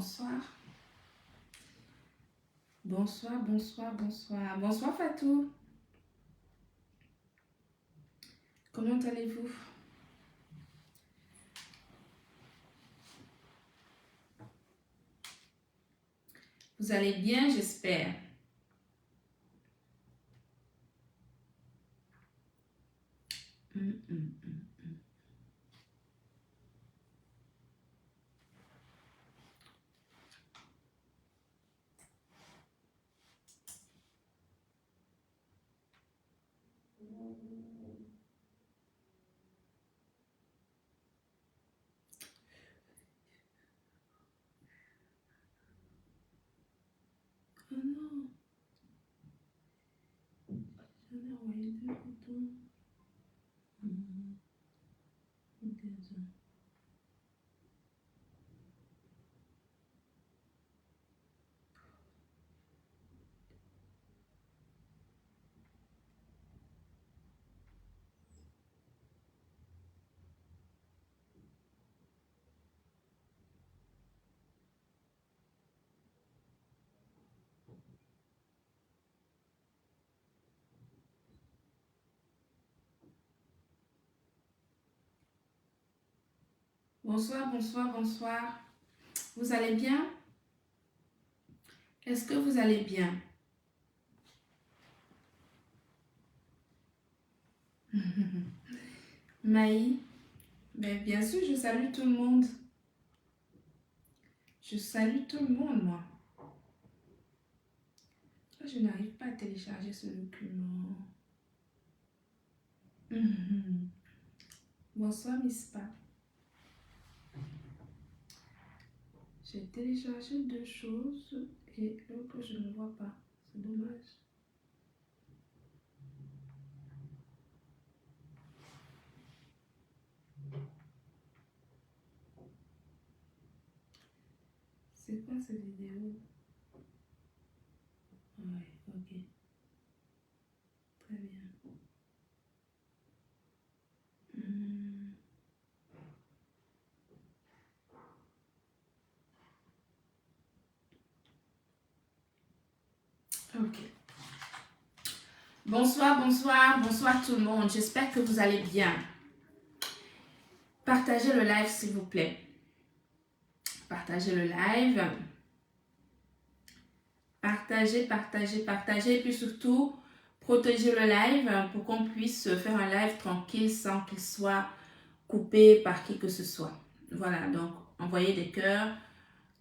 bonsoir. Bonsoir, bonsoir, bonsoir. Bonsoir Fatou. Comment allez-vous? Vous allez bien, j'espère. Hum, hum, hum. Oh non, j'en ai envoyé deux photos. Désolé. Bonsoir, bonsoir, bonsoir. Vous allez bien? Est-ce que vous allez bien? Maï, mais bien sûr, je salue tout le monde. Je salue tout le monde, moi. Je n'arrive pas à télécharger ce document. Bonsoir, Mispa. J'ai téléchargé deux choses et l'autre, je ne vois pas. C'est dommage. C'est quoi cette vidéo? Ouais, ok. Très bien. Ok. Bonsoir, bonsoir, bonsoir tout le monde. J'espère que vous allez bien. Partagez le live s'il vous plaît. Partagez le live. Partagez, partagez, partagez. Et puis surtout, protégez le live pour qu'on puisse faire un live tranquille sans qu'il soit coupé par qui que ce soit. Voilà, donc envoyez des cœurs,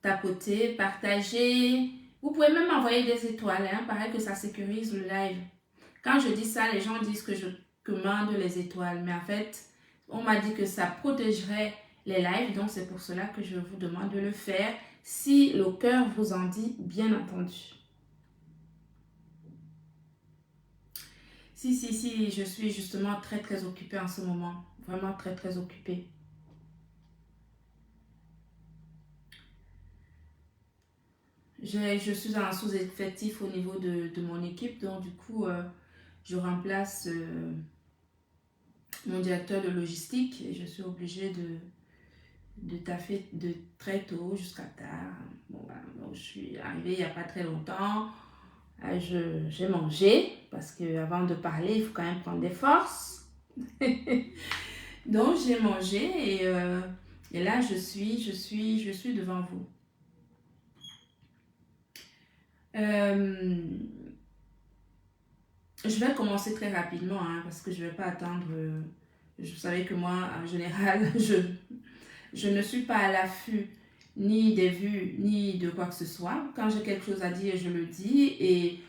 tapotez, partagez. Vous pouvez même envoyer des étoiles, hein, pareil que ça sécurise le live. Quand je dis ça, les gens disent que je commande les étoiles, mais en fait, on m'a dit que ça protégerait les lives, donc c'est pour cela que je vous demande de le faire, si le cœur vous en dit, bien entendu. Si, je suis justement très très occupée en ce moment, vraiment très très occupée. Je suis en sous-effectif au niveau de mon équipe, donc du coup, je remplace mon directeur de logistique et je suis obligée de taffer de très tôt jusqu'à tard. Bon, voilà. Donc, je suis arrivée il n'y a pas très longtemps. J'ai mangé parce qu'avant de parler, il faut quand même prendre des forces. Donc, j'ai mangé et là, je suis devant vous. Je vais commencer très rapidement hein, parce que je ne vais pas attendre. Vous savez que moi, en général, je ne suis pas à l'affût ni des vues, ni de quoi que ce soit. Quand j'ai quelque chose à dire, je le dis et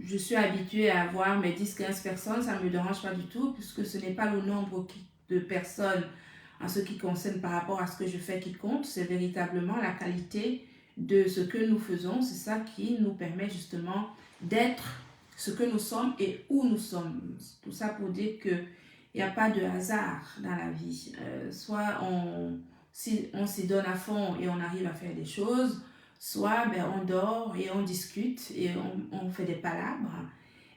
je suis habituée à avoir mes 10-15 personnes, ça ne me dérange pas du tout puisque ce n'est pas le nombre de personnes en ce qui concerne par rapport à ce que je fais qui compte, c'est véritablement la qualité de ce que nous faisons, c'est ça qui nous permet justement d'être ce que nous sommes et où nous sommes. Tout ça pour dire qu'il n'y a pas de hasard dans la vie. Soit on s'y donne à fond et on arrive à faire des choses, soit on dort et on discute et on fait des palabres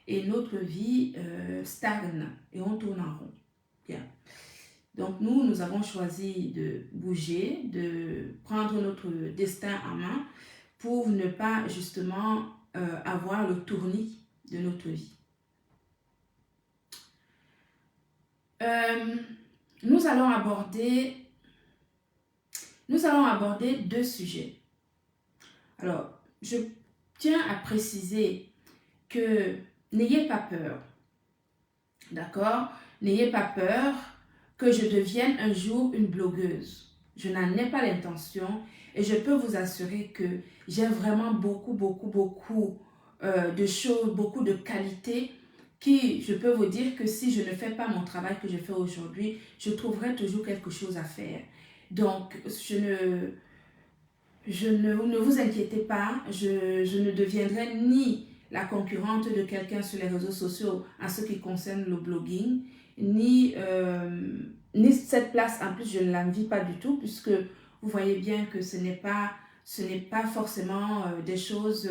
et notre vie stagne et on tourne en rond. Bien. Donc nous avons choisi de bouger, de prendre notre destin en main pour ne pas justement avoir le tournis de notre vie. Nous allons aborder deux sujets. Alors, je tiens à préciser que n'ayez pas peur, d'accord? N'ayez pas peur que je devienne un jour une blogueuse. Je n'en ai pas l'intention et je peux vous assurer que j'ai vraiment beaucoup de choses, beaucoup de qualités qui, je peux vous dire que si je ne fais pas mon travail que je fais aujourd'hui, je trouverai toujours quelque chose à faire. Donc, ne vous inquiétez pas, je ne deviendrai ni la concurrente de quelqu'un sur les réseaux sociaux en ce qui concerne le blogging, ni cette place, en plus je ne l'envie pas du tout, puisque vous voyez bien que ce n'est pas forcément des choses,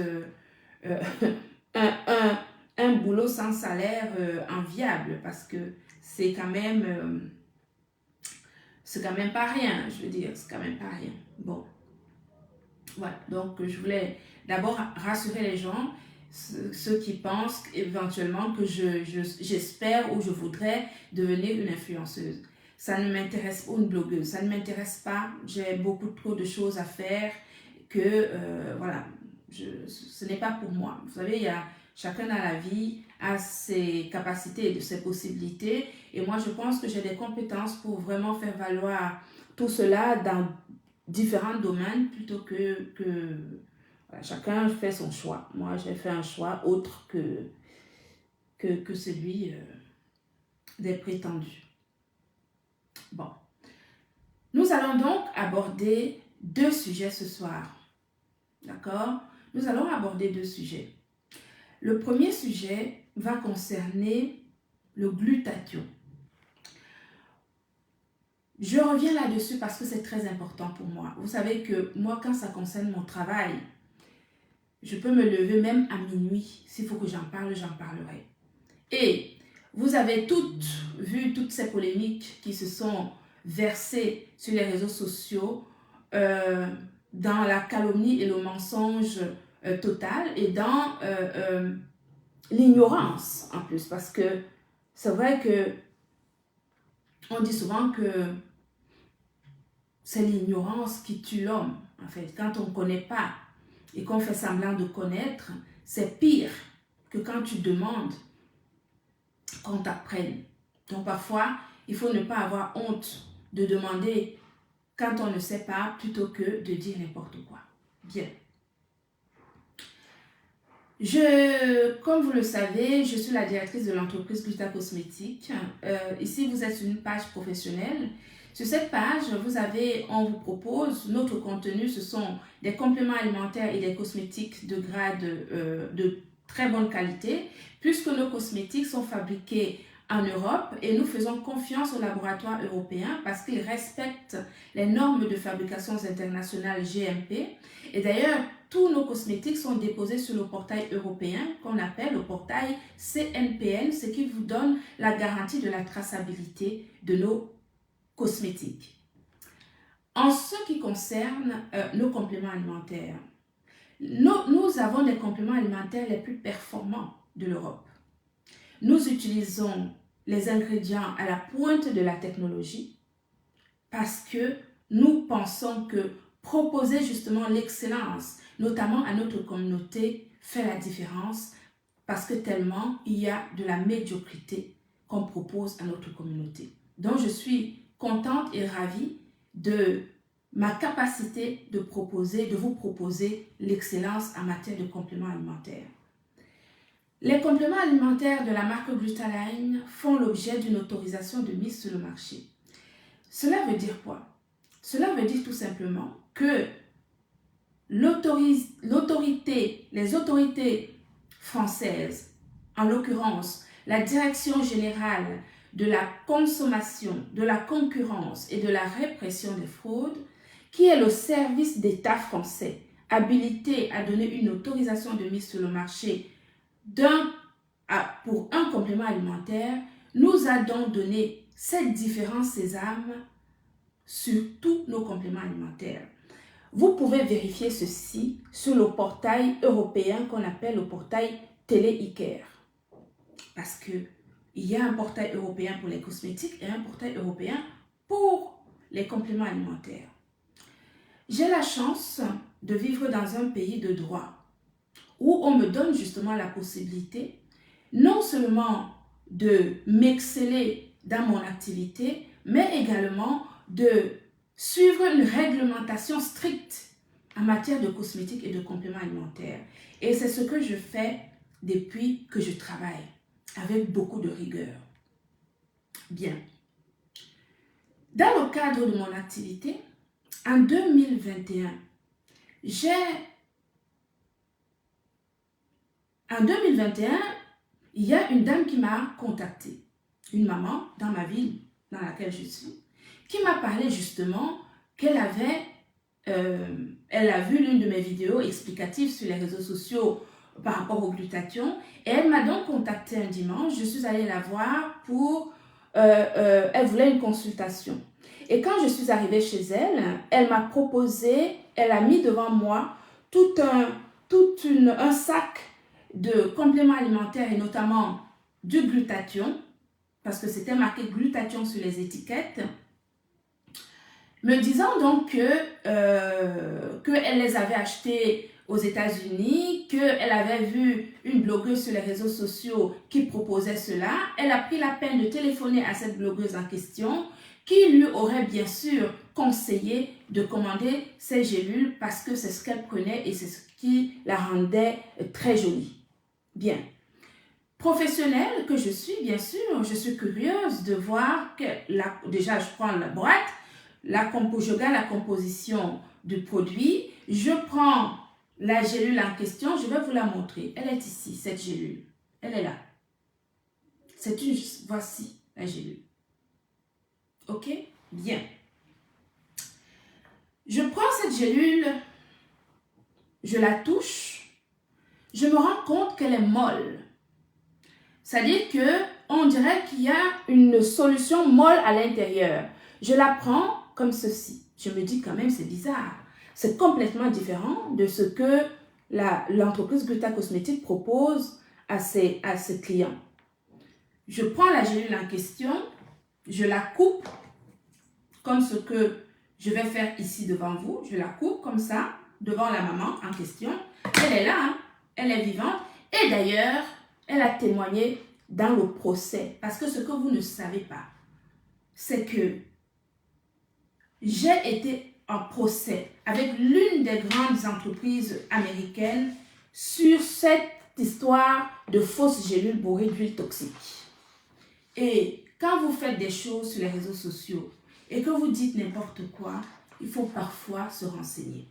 un boulot sans salaire enviable, parce que c'est quand même pas rien, je veux dire, c'est quand même pas rien. Bon, voilà, donc je voulais d'abord rassurer les gens, ceux qui pensent éventuellement que j'espère ou je voudrais devenir une influenceuse. Ça ne m'intéresse pas, une blogueuse, ça ne m'intéresse pas, j'ai beaucoup trop de choses à faire que, voilà, ce n'est pas pour moi. Vous savez, chacun dans la vie a ses capacités et ses possibilités, et moi je pense que j'ai des compétences pour vraiment faire valoir tout cela dans différents domaines plutôt que voilà, chacun fait son choix. Moi, j'ai fait un choix autre que celui des prétendus. Bon. Nous allons donc aborder deux sujets ce soir. D'accord? Nous allons aborder deux sujets. Le premier sujet va concerner le glutathion. Je reviens là-dessus parce que c'est très important pour moi. Vous savez que moi, quand ça concerne mon travail, je peux me lever même à minuit. S'il faut que j'en parle, j'en parlerai. Et vous avez toutes vu toutes ces polémiques qui se sont versées sur les réseaux sociaux dans la calomnie et le mensonge total et dans l'ignorance en plus. Parce que c'est vrai que on dit souvent que c'est l'ignorance qui tue l'homme. En fait, quand on ne connaît pas et qu'on fait semblant de connaître, c'est pire que quand tu demandes qu'on t'apprenne. Donc parfois, il faut ne pas avoir honte de demander quand on ne sait pas plutôt que de dire n'importe quoi. Bien. Comme vous le savez, je suis la directrice de l'entreprise Gluta Cosmétique. Ici, vous êtes sur une page professionnelle. Sur cette page, on vous propose, notre contenu, ce sont des compléments alimentaires et des cosmétiques de grade de très bonne qualité, puisque nos cosmétiques sont fabriqués en Europe et nous faisons confiance aux laboratoires européens parce qu'ils respectent les normes de fabrication internationales GMP. Et d'ailleurs, tous nos cosmétiques sont déposés sur le portail européen qu'on appelle le portail CNPN, ce qui vous donne la garantie de la traçabilité de nos cosmétiques. En ce qui concerne nos compléments alimentaires, nous avons les compléments alimentaires les plus performants de l'Europe. Nous utilisons les ingrédients à la pointe de la technologie parce que nous pensons que proposer justement l'excellence, notamment à notre communauté, fait la différence parce que tellement il y a de la médiocrité qu'on propose à notre communauté. Donc je suis contente et ravie de ma capacité de vous proposer l'excellence en matière de compléments alimentaires. Les compléments alimentaires de la marque Glutaline font l'objet d'une autorisation de mise sur le marché. Cela veut dire quoi? Cela veut dire tout simplement que les autorités françaises, en l'occurrence la Direction générale de la consommation, de la concurrence et de la répression des fraudes, qui est le service d'État français habilité à donner une autorisation de mise sur le marché pour un complément alimentaire, nous a donc donné cette différence sésame sur tous nos compléments alimentaires. Vous pouvez vérifier ceci sur le portail européen qu'on appelle le portail Télé-ICARE. Parce qu'il y a un portail européen pour les cosmétiques et un portail européen pour les compléments alimentaires. J'ai la chance de vivre dans un pays de droit où on me donne justement la possibilité non seulement de m'exceller dans mon activité, mais également de suivre une réglementation stricte en matière de cosmétiques et de compléments alimentaires. Et c'est ce que je fais depuis que je travaille, avec beaucoup de rigueur. Bien. Dans le cadre de mon activité, en 2021, il y a une dame qui m'a contactée, une maman dans ma ville dans laquelle je suis, qui m'a parlé justement qu'elle elle a vu l'une de mes vidéos explicatives sur les réseaux sociaux par rapport au glutathion, et elle m'a donc contacté un dimanche. Je suis allée la voir pour, elle voulait une consultation. Et quand je suis arrivée chez elle, elle m'a proposé, elle a mis devant moi un sac de compléments alimentaires et notamment du glutathion, parce que c'était marqué glutathion sur les étiquettes, me disant donc qu'elle les avait achetés aux États-Unis, qu'elle avait vu une blogueuse sur les réseaux sociaux qui proposait cela. Elle a pris la peine de téléphoner à cette blogueuse en question, qui lui aurait bien sûr conseillé de commander ces gélules parce que c'est ce qu'elle prenait et c'est ce qui la rendait très jolie. Bien. Professionnelle que je suis, bien sûr, je suis curieuse de voir que déjà je prends la boîte, je regarde la composition du produit, je prends la gélule en question, je vais vous la montrer. Elle est ici, cette gélule. Elle est là. Voici la gélule. Ok? Bien. Je prends cette gélule, je la touche, je me rends compte qu'elle est molle. C'est-à-dire qu'on dirait qu'il y a une solution molle à l'intérieur. Je la prends comme ceci. Je me dis quand même, c'est bizarre. C'est complètement différent de ce que l'entreprise Gluta Cosmétique propose à ses clients. Je prends la gélule en question, je la coupe comme ce que je vais faire ici devant vous. Je la coupe comme ça, devant la maman en question. Elle est là, hein? Elle est vivante. Et d'ailleurs, elle a témoigné dans le procès. Parce que ce que vous ne savez pas, c'est que j'ai été en procès avec l'une des grandes entreprises américaines sur cette histoire de fausses gélules bourrées d'huile toxique. Et quand vous faites des choses sur les réseaux sociaux et que vous dites n'importe quoi, il faut parfois se renseigner.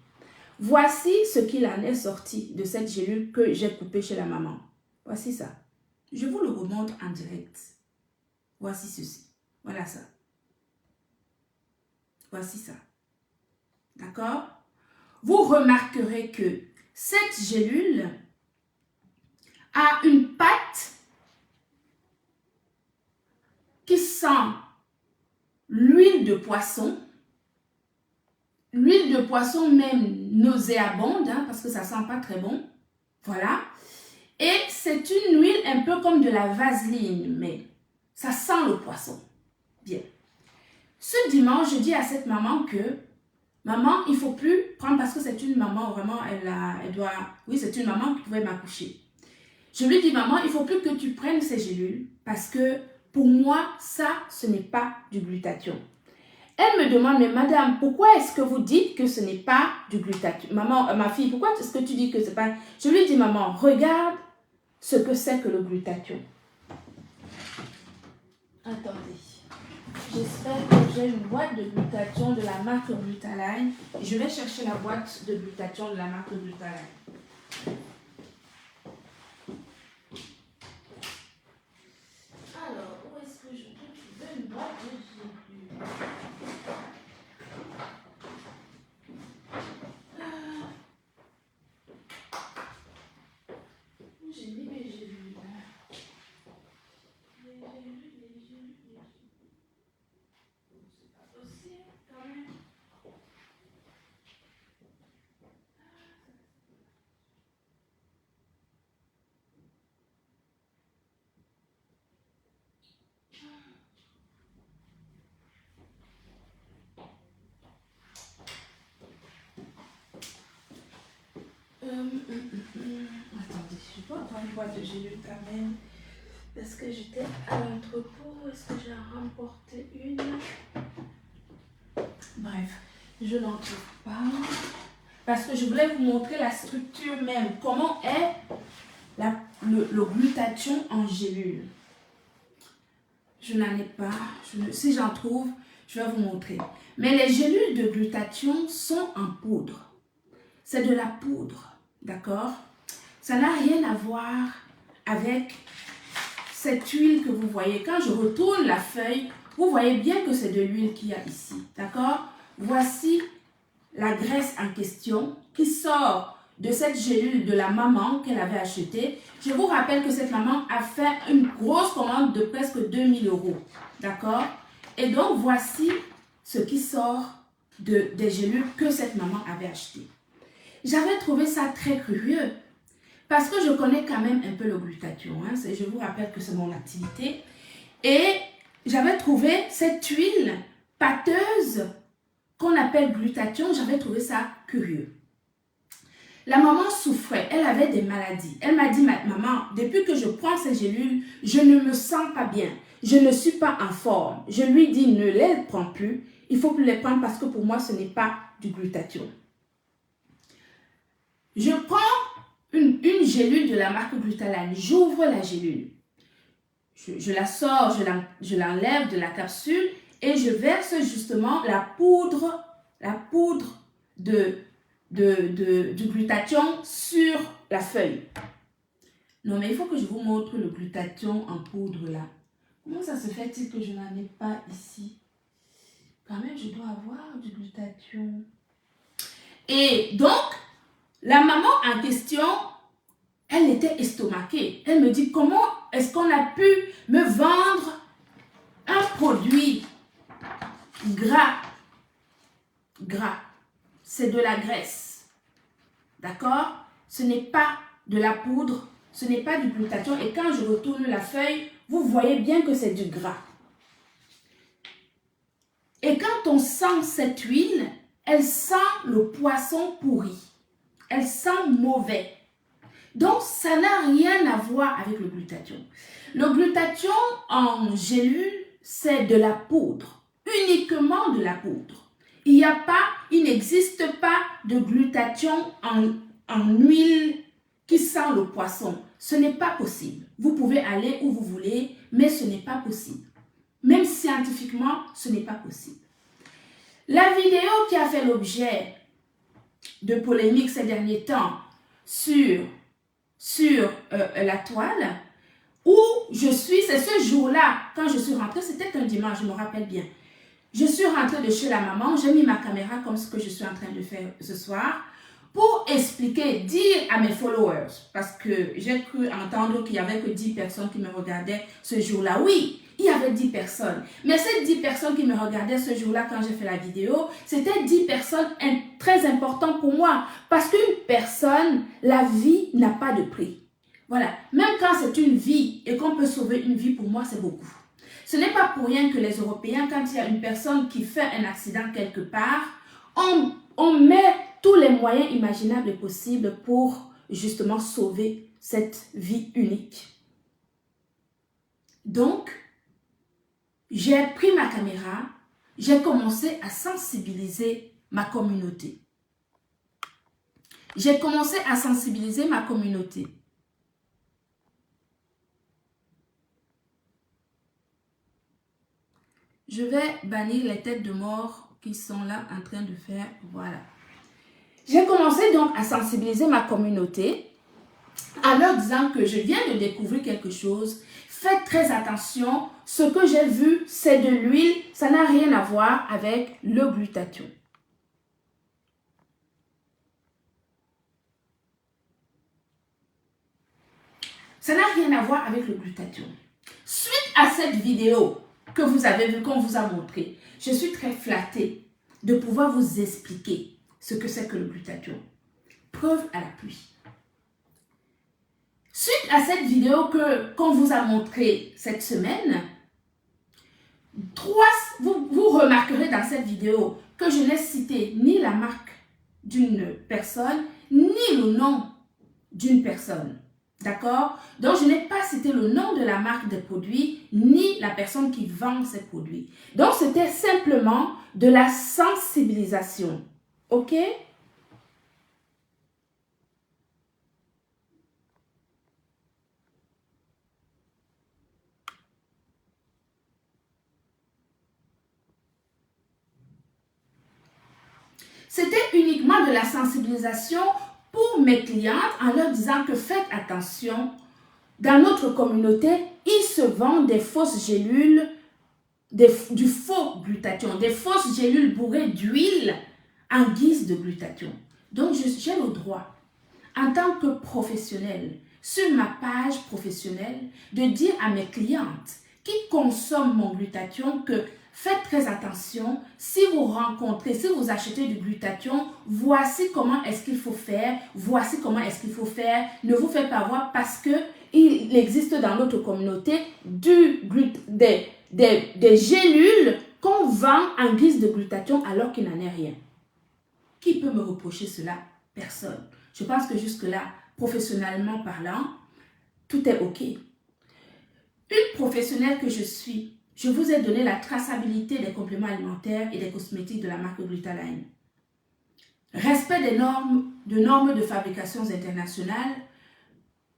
Voici ce qu'il en est sorti de cette gélule que j'ai coupée chez la maman. Voici ça. Je vous le remontre en direct. Voici ceci. Voilà ça. Voici ça. D'accord? Vous remarquerez que cette gélule a une pâte qui sent l'huile de poisson. L'huile de poisson même nauséabonde, hein, parce que ça sent pas très bon. Voilà. Et c'est une huile un peu comme de la vaseline, mais ça sent le poisson. Bien. Ce dimanche, je dis à cette maman que, maman, il ne faut plus prendre, parce que c'est une maman, vraiment, oui, c'est une maman qui pouvait m'accoucher. Je lui dis, maman, il ne faut plus que tu prennes ces gélules, parce que pour moi, ça, ce n'est pas du glutathion. Elle me demande, mais madame, pourquoi est-ce que vous dites que ce n'est pas du glutathion? Maman, ma fille, pourquoi est-ce que tu dis que ce n'est pas... Je lui dis, maman, regarde ce que c'est que le glutathion. Attendez. J'espère que j'ai une boîte de glutathion de la marque Glutaline. Je vais chercher la boîte de glutathion de la marque Glutaline. Alors, où est-ce que je peux trouver une boîte de glutathion? J'ai mis mes gélules. Attendez, je dois avoir une boîte de gélules quand même. Est-ce que j'étais à l'entrepôt? Est-ce que j'ai remporté une? Bref, je n'en trouve pas. Parce que je voulais vous montrer la structure même. Comment est le glutathion en gélule. Je n'en ai pas. Si j'en trouve, je vais vous montrer. Mais les gélules de glutathion sont en poudre. C'est de la poudre. D'accord? Ça n'a rien à voir avec cette huile que vous voyez. Quand je retourne la feuille, vous voyez bien que c'est de l'huile qu'il y a ici. D'accord? Voici la graisse en question qui sort de cette gélule de la maman qu'elle avait achetée. Je vous rappelle que cette maman a fait une grosse commande de presque 2000 €. D'accord? Et donc, voici ce qui sort des gélules que cette maman avait achetées. J'avais trouvé ça très curieux parce que je connais quand même un peu le glutathion. Hein. Je vous rappelle que c'est mon activité. Et j'avais trouvé cette huile pâteuse qu'on appelle glutathion. J'avais trouvé ça curieux. La maman souffrait, elle avait des maladies. Elle m'a dit, maman, depuis que je prends ces gélules, je ne me sens pas bien. Je ne suis pas en forme. Je lui dis, ne les prends plus. Il ne faut plus les prendre parce que pour moi, ce n'est pas du glutathion. Je prends une gélule de la marque Glutaline. J'ouvre la gélule. Je la sors, je l'enlève de la capsule et je verse justement la poudre du glutathion sur la feuille. Non, mais il faut que je vous montre le glutathion en poudre là. Comment ça se fait-il que je n'en ai pas ici? Quand même, je dois avoir du glutathion. Et donc, la maman en question, elle était estomaquée. Elle me dit, comment est-ce qu'on a pu me vendre un produit gras? Gras. C'est de la graisse. D'accord? Ce n'est pas de la poudre, ce n'est pas du glutathion. Et quand je retourne la feuille, vous voyez bien que c'est du gras. Et quand on sent cette huile, elle sent le poisson pourri. Elle sent mauvais. Donc, ça n'a rien à voir avec le glutathion. Le glutathion en gélule, c'est de la poudre. Uniquement de la poudre. Il n'existe pas de glutathion en huile qui sent le poisson. Ce n'est pas possible. Vous pouvez aller où vous voulez, mais ce n'est pas possible. Même scientifiquement, ce n'est pas possible. La vidéo qui a fait l'objet de polémiques ces derniers temps sur la toile, où je suis, c'est ce jour-là, quand je suis rentrée, c'était un dimanche, je me rappelle bien. Je suis rentrée de chez la maman, j'ai mis ma caméra comme ce que je suis en train de faire ce soir, pour expliquer, dire à mes followers, parce que j'ai cru entendre qu'il n'y avait que 10 personnes qui me regardaient ce jour-là. Oui, il y avait 10 personnes. Mais ces 10 personnes qui me regardaient ce jour-là quand j'ai fait la vidéo, c'était 10 personnes très importantes pour moi. Parce qu'une personne, la vie n'a pas de prix. Voilà. Même quand c'est une vie et qu'on peut sauver une vie, pour moi, c'est beaucoup. Ce n'est pas pour rien que les Européens, quand il y a une personne qui fait un accident quelque part, on met tous les moyens imaginables et possibles pour justement sauver cette vie unique. Donc, j'ai pris ma caméra, j'ai commencé à sensibiliser ma communauté. J'ai commencé à sensibiliser ma communauté. Je vais bannir les têtes de mort qui sont là en train de faire, voilà. J'ai commencé donc à sensibiliser ma communauté en leur disant que je viens de découvrir quelque chose. Faites très attention, ce que j'ai vu, c'est de l'huile, ça n'a rien à voir avec le glutathion. Ça n'a rien à voir avec le glutathion. Suite à cette vidéo que vous avez vue, qu'on vous a montré, je suis très flattée de pouvoir vous expliquer ce que c'est que le glutathion. Preuve à l'appui. Suite à cette vidéo qu'on vous a montrée cette semaine, vous remarquerez dans cette vidéo que je n'ai cité ni la marque d'une personne, ni ni le nom d'une personne. D'accord? Donc, je n'ai pas cité le nom de la marque des produits, ni la personne qui vend ces produits. Donc, c'était simplement de la sensibilisation. OK? C'était uniquement de la sensibilisation pour mes clientes en leur disant que faites attention. Dans notre communauté, il se vend des fausses gélules, du faux glutathion, des fausses gélules bourrées d'huile en guise de glutathion. Donc, j'ai le droit, en tant que professionnelle, sur ma page professionnelle, de dire à mes clientes qui consomment mon glutathion que faites très attention, si vous rencontrez, si vous achetez du glutathion, voici comment est-ce qu'il faut faire, voici comment est-ce qu'il faut faire, ne vous faites pas voir parce que il existe dans notre communauté des gélules qu'on vend en guise de glutathion alors qu'il n'en est rien. Qui peut me reprocher cela? Personne. Je pense que jusque-là, professionnellement parlant, tout est OK. Une professionnelle que je suis, je vous ai donné la traçabilité des compléments alimentaires et des cosmétiques de la marque Glutaline. Respect des normes de fabrication internationales,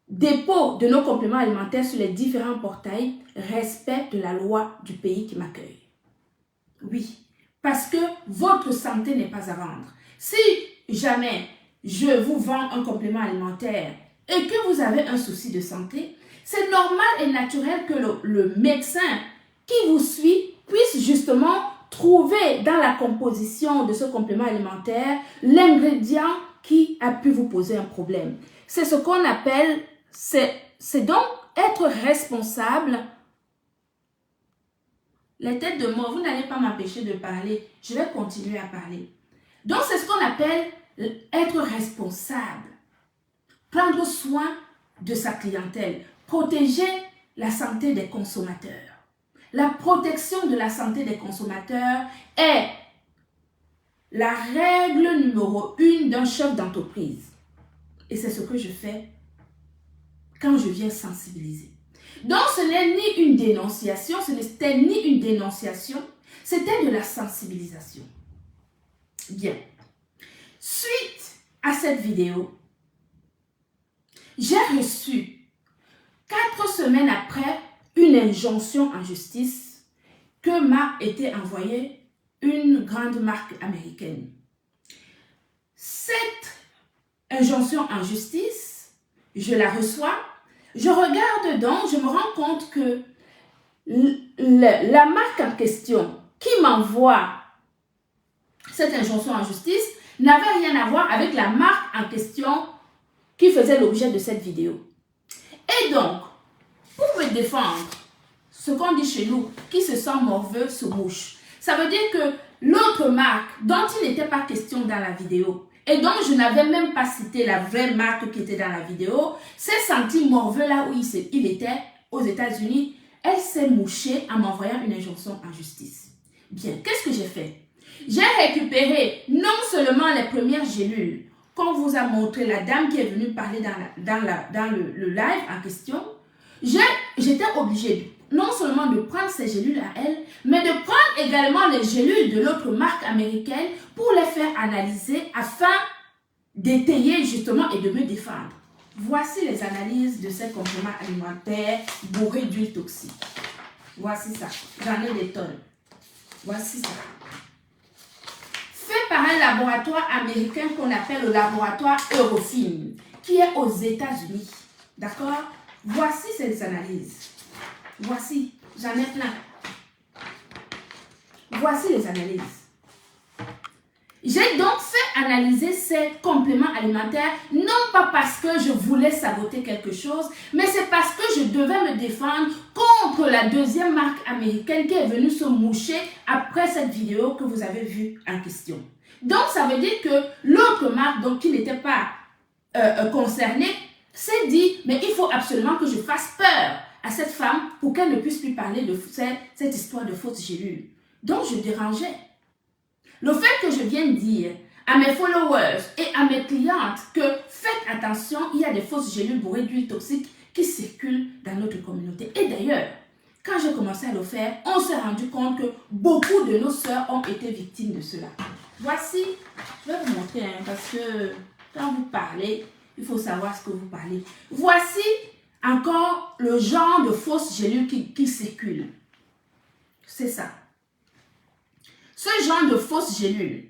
dépôt de nos compléments alimentaires sur les différents portails, respect de la loi du pays qui m'accueille. Oui, parce que votre santé n'est pas à vendre. Si jamais je vous vends un complément alimentaire et que vous avez un souci de santé, c'est normal et naturel que le médecin qui vous suit puisse justement trouver dans la composition de ce complément alimentaire l'ingrédient qui a pu vous poser un problème. C'est ce qu'on appelle, c'est donc être responsable. Les têtes de mort, vous n'allez pas m'empêcher de parler, je vais continuer à parler. Donc c'est ce qu'on appelle être responsable, prendre soin de sa clientèle, protéger la santé des consommateurs. La protection de la santé des consommateurs est la règle numéro 1 d'un chef d'entreprise. Et c'est ce que je fais quand je viens sensibiliser. Donc ce n'est ni une dénonciation, ce n'était ni une dénonciation, c'était de la sensibilisation. Bien. Suite à cette vidéo, j'ai reçu 4 semaines après une injonction en justice que m'a été envoyée une grande marque américaine. Cette injonction en justice, je la reçois, je regarde dedans, je me rends compte que la marque en question qui m'envoie cette injonction en justice n'avait rien à voir avec la marque en question qui faisait l'objet de cette vidéo. Et donc, pour me défendre, ce qu'on dit chez nous, qui se sent morveux se mouche. Ça veut dire que l'autre marque dont il n'était pas question dans la vidéo et dont je n'avais même pas cité la vraie marque qui était dans la vidéo, s'est senti morveux là où il était aux États-Unis. Elle s'est mouchée en m'envoyant une injonction en justice. Bien, qu'est-ce que j'ai fait? J'ai récupéré non seulement les premières gélules qu'on vous a montré, la dame qui est venue parler dans le live en question. J'étais obligée non seulement de prendre ces gélules à elle, mais de prendre également les gélules de l'autre marque américaine pour les faire analyser afin d'étayer justement et de me défendre. Voici les analyses de ces compléments alimentaires bourrés d'huile toxique. Voici ça. J'en ai des tonnes. Voici ça. Fait par un laboratoire américain qu'on appelle le laboratoire Eurofin, qui est aux États-Unis. D'accord? Voici ces analyses. Voici, j'en ai plein. Voici les analyses. J'ai donc fait analyser ces compléments alimentaires, non pas parce que je voulais saboter quelque chose, mais c'est parce que je devais me défendre contre la deuxième marque américaine qui est venue se moucher après cette vidéo que vous avez vue en question. Donc, ça veut dire que l'autre marque, donc, qui n'était pas concernée, s'est dit, mais il faut absolument que je fasse peur à cette femme pour qu'elle ne puisse plus parler de cette histoire de fausses gélules. Donc, je dérangeais. Le fait que je vienne dire à mes followers et à mes clientes que faites attention, il y a des fausses gélules bourrées d'huile toxique qui circulent dans notre communauté. Et d'ailleurs, quand j'ai commencé à le faire, on s'est rendu compte que beaucoup de nos sœurs ont été victimes de cela. Voici, je vais vous montrer parce que quand vous parlez, il faut savoir ce que vous parlez. Voici encore le genre de fausses gélules qui circulent. C'est ça. Ce genre de fausses gélules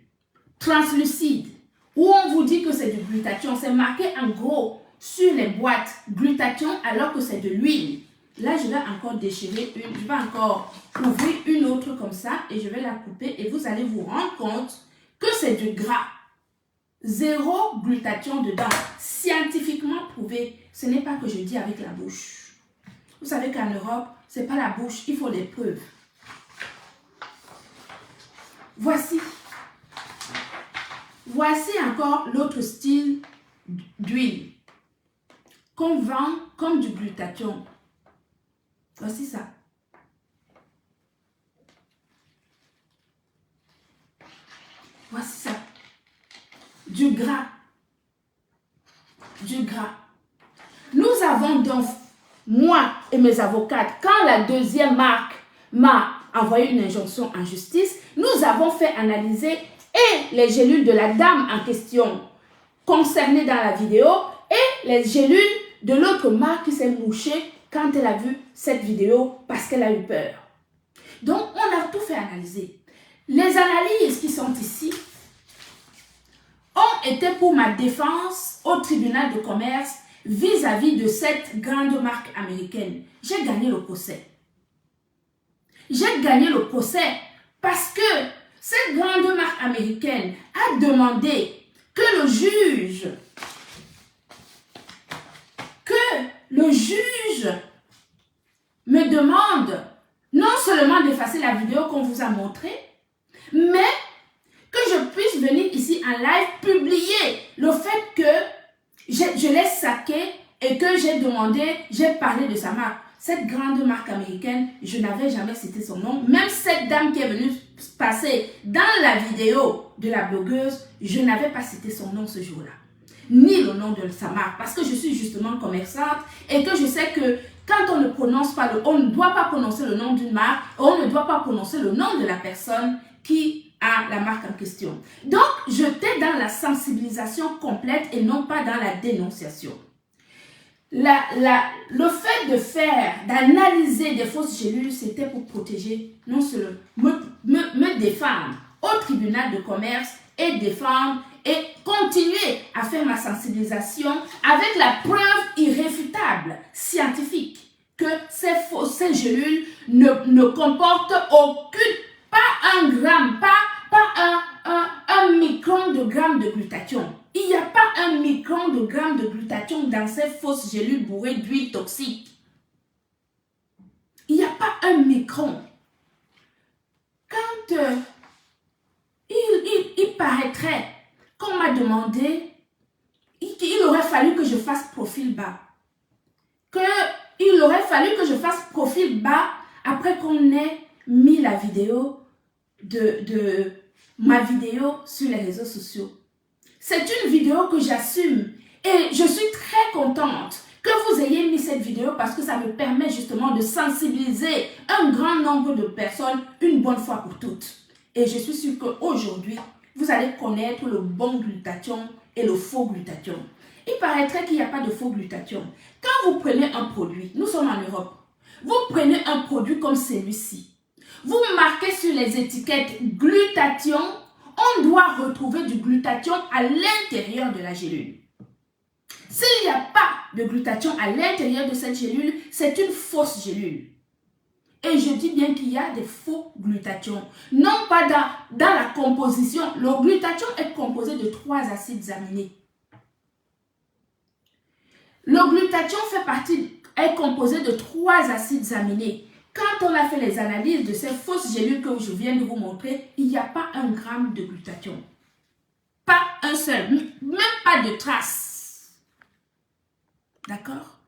translucides, où on vous dit que c'est du glutathion, c'est marqué en gros sur les boîtes glutathion alors que c'est de l'huile. Là, je vais encore déchirer une, je vais encore ouvrir une autre comme ça et je vais la couper et vous allez vous rendre compte que c'est du gras. Zéro glutathion dedans. Scientifiquement prouvé. Ce n'est pas que je dis avec la bouche. Vous savez qu'en Europe, ce n'est pas la bouche, il faut des preuves. Voici. Voici encore l'autre style d'huile qu'on vend comme du glutathion. Voici ça. Voici ça. Du gras. Du gras. Nous avons donc, moi et mes avocates, quand la deuxième marque m'a envoyé une injonction en justice, nous avons fait analyser et les gélules de la dame en question concernée dans la vidéo et les gélules de l'autre marque qui s'est mouchée quand elle a vu cette vidéo parce qu'elle a eu peur. Donc, on a tout fait analyser. Les analyses qui sont ici ont été pour ma défense au tribunal de commerce vis-à-vis de cette grande marque américaine. J'ai gagné le procès. J'ai gagné le procès parce que cette grande marque américaine a demandé que le juge me demande non seulement d'effacer la vidéo qu'on vous a montrée, mais que je puisse venir ici en live publier le fait que je l'ai saqué et que j'ai parlé de sa marque. Cette grande marque américaine, je n'avais jamais cité son nom. Même cette dame qui est venue passer dans la vidéo de la blogueuse, je n'avais pas cité son nom ce jour-là. Ni le nom de sa marque, parce que je suis justement commerçante et que je sais que quand on ne prononce pas on ne doit pas prononcer le nom d'une marque, on ne doit pas prononcer le nom de la personne qui a la marque en question. Donc, j'étais dans la sensibilisation complète et non pas dans la dénonciation. Le fait d'analyser des fausses gélules, c'était pour protéger, non seulement me défendre au tribunal de commerce et défendre et continuer à faire ma sensibilisation avec la preuve irréfutable, scientifique, que ces gélules ne comportent pas un gramme, pas un micron de gramme de glutathion. Il n'y a pas un micron de gramme de glutathion dans ces fausses gélules bourrées d'huile toxique. Il n'y a pas un micron. Quand il paraîtrait qu'on m'a demandé, il aurait fallu que je fasse profil bas. Il aurait fallu que je fasse profil bas après qu'on ait mis la vidéo ma vidéo sur les réseaux sociaux. C'est une vidéo que j'assume et je suis très contente que vous ayez mis cette vidéo parce que ça me permet justement de sensibiliser un grand nombre de personnes une bonne fois pour toutes. Et je suis sûre qu'aujourd'hui, vous allez connaître le bon glutathion et le faux glutathion. Il paraîtrait qu'il n'y a pas de faux glutathion. Quand vous prenez un produit, nous sommes en Europe, vous prenez un produit comme celui-ci, vous marquez sur les étiquettes glutathion, on doit retrouver du glutathion à l'intérieur de la gélule. S'il n'y a pas de glutathion à l'intérieur de cette gélule, c'est une fausse gélule. Et je dis bien qu'il y a des faux glutathions. Non pas dans la composition. Le glutathion est composé de 3 acides aminés. Le glutathion est composé de 3 acides aminés. Quand on a fait les analyses de ces fausses gélules que je viens de vous montrer, il n'y a pas un gramme de glutathion. Pas un seul, même pas de trace. D'accord?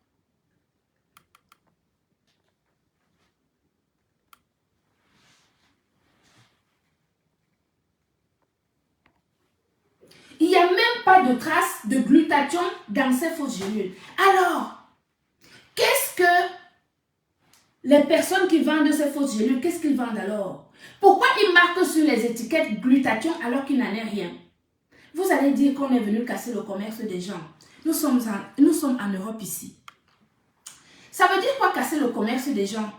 Il n'y a même pas de trace de glutathion dans ces fausses gélules. Alors, qu'est-ce que les personnes qui vendent ces fausses gélules, qu'est-ce qu'ils vendent alors? Pourquoi ils marquent sur les étiquettes glutathion alors qu'il n'en est rien? Vous allez dire qu'on est venu casser le commerce des gens. Nous sommes en Europe ici. Ça veut dire quoi casser le commerce des gens?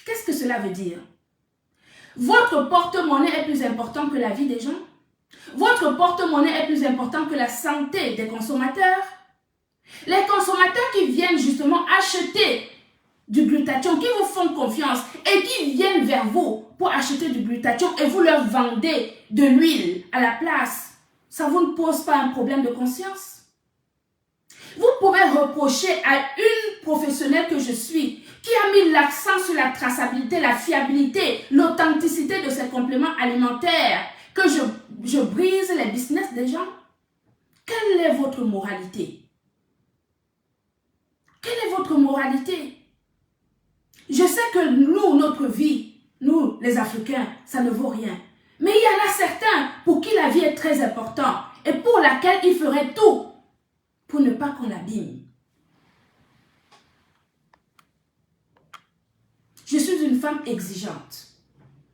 Qu'est-ce que cela veut dire? Votre porte-monnaie est plus important que la vie des gens? Votre porte-monnaie est plus important que la santé des consommateurs? Les consommateurs qui viennent justement acheter du glutathion, qui vous font confiance et qui viennent vers vous pour acheter du glutathion et vous leur vendez de l'huile à la place, ça vous ne pose pas un problème de conscience? Vous pouvez reprocher à une professionnelle que je suis qui a mis l'accent sur la traçabilité, la fiabilité, l'authenticité de ces compléments alimentaires, que je brise les business des gens. Quelle est votre moralité? Quelle est votre moralité? Je sais que nous, notre vie, nous les Africains, ça ne vaut rien. Mais il y en a certains pour qui la vie est très importante et pour laquelle ils feraient tout pour ne pas qu'on l'abîme. Je suis une femme exigeante.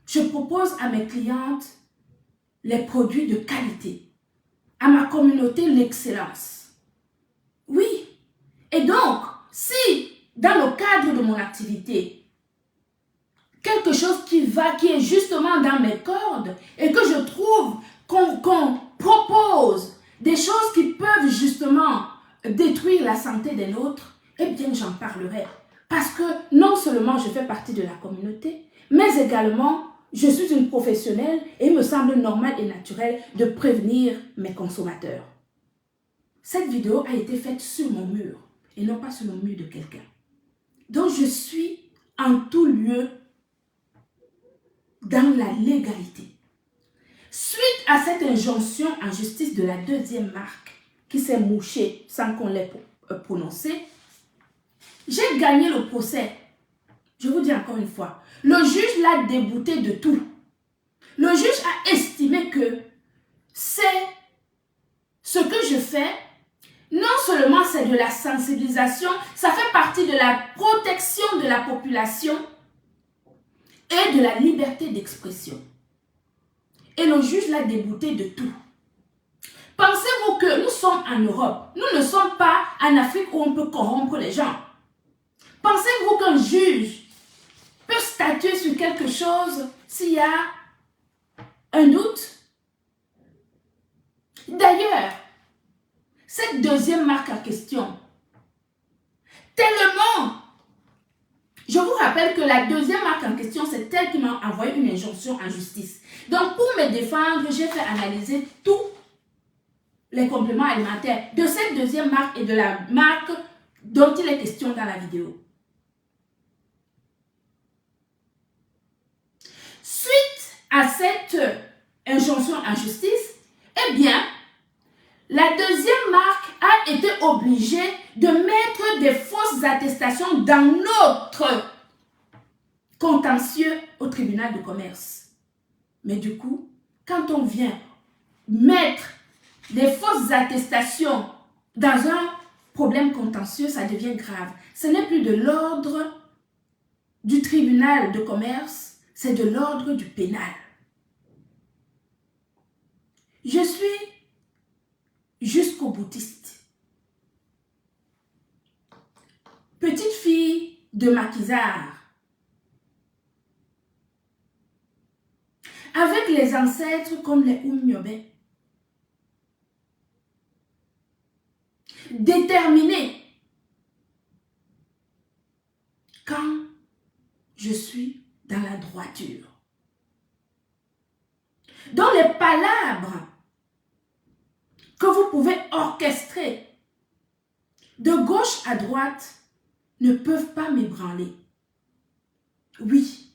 Je propose à mes clientes les produits de qualité. À ma communauté, l'excellence. Oui. Et donc, si dans le cadre de mon activité, quelque chose qui est justement dans mes cordes et que je trouve qu'on propose des choses qui peuvent justement détruire la santé des nôtres, eh bien j'en parlerai. Parce que non seulement je fais partie de la communauté, mais également je suis une professionnelle et il me semble normal et naturel de prévenir mes consommateurs. Cette vidéo a été faite sur mon mur et non pas sur le mur de quelqu'un. Donc je suis en tout lieu dans la légalité. Suite à cette injonction en justice de la deuxième marque qui s'est mouchée sans qu'on l'ait prononcée, j'ai gagné le procès. Je vous dis encore une fois, le juge l'a débouté de tout. Le juge a estimé que c'est ce que je fais, non seulement c'est de la sensibilisation, ça fait partie de la protection de la population et de la liberté d'expression. Et le juge l'a débouté de tout. Pensez-vous que nous sommes en Europe? Nous ne sommes pas en Afrique où on peut corrompre les gens. Pensez-vous qu'un juge peut statuer sur quelque chose s'il y a un doute? D'ailleurs, cette deuxième marque en question, tellement... Je vous rappelle que la deuxième marque en question, c'est elle qui m'a envoyé une injonction en justice. Donc, pour me défendre, j'ai fait analyser tous les compléments alimentaires de cette deuxième marque et de la marque dont il est question dans la vidéo. Suite à cette injonction en justice, eh bien, la deuxième marque a été obligée de mettre des fausses attestations dans notre contentieux au tribunal de commerce. Mais du coup, quand on vient mettre des fausses attestations dans un problème contentieux, ça devient grave. Ce n'est plus de l'ordre du tribunal de commerce, c'est de l'ordre du pénal. Je suis jusqu'au boutiste. Petite fille de maquisard. Avec les ancêtres comme les Oumniobé. Déterminée. Quand je suis dans la droiture. Dans les palabres que vous pouvez orchestrer de gauche à droite ne peuvent pas m'ébranler. Oui,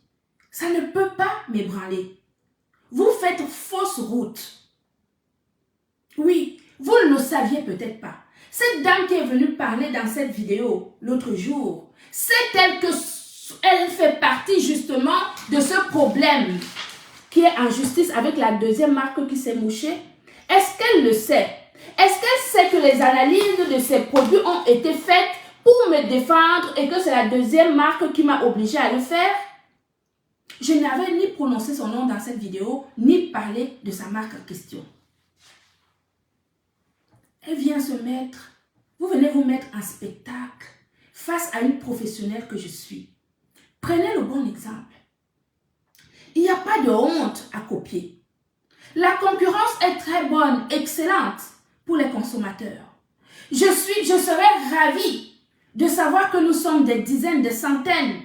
ça ne peut pas m'ébranler. Vous faites fausse route. Oui, vous ne le saviez peut-être pas. Cette dame qui est venue parler dans cette vidéo l'autre jour, c'est elle qu'elle fait partie justement de ce problème qui est en justice avec la deuxième marque qui s'est mouchée. Est-ce qu'elle le sait? Est-ce qu'elle sait que les analyses de ces produits ont été faites pour me défendre et que c'est la deuxième marque qui m'a obligée à le faire? Je n'avais ni prononcé son nom dans cette vidéo, ni parlé de sa marque en question. Elle vient se mettre, vous venez vous mettre en spectacle face à une professionnelle que je suis. Prenez le bon exemple. Il n'y a pas de honte à copier. La concurrence est très bonne, excellente pour les consommateurs. Je serais ravie de savoir que nous sommes des dizaines, des centaines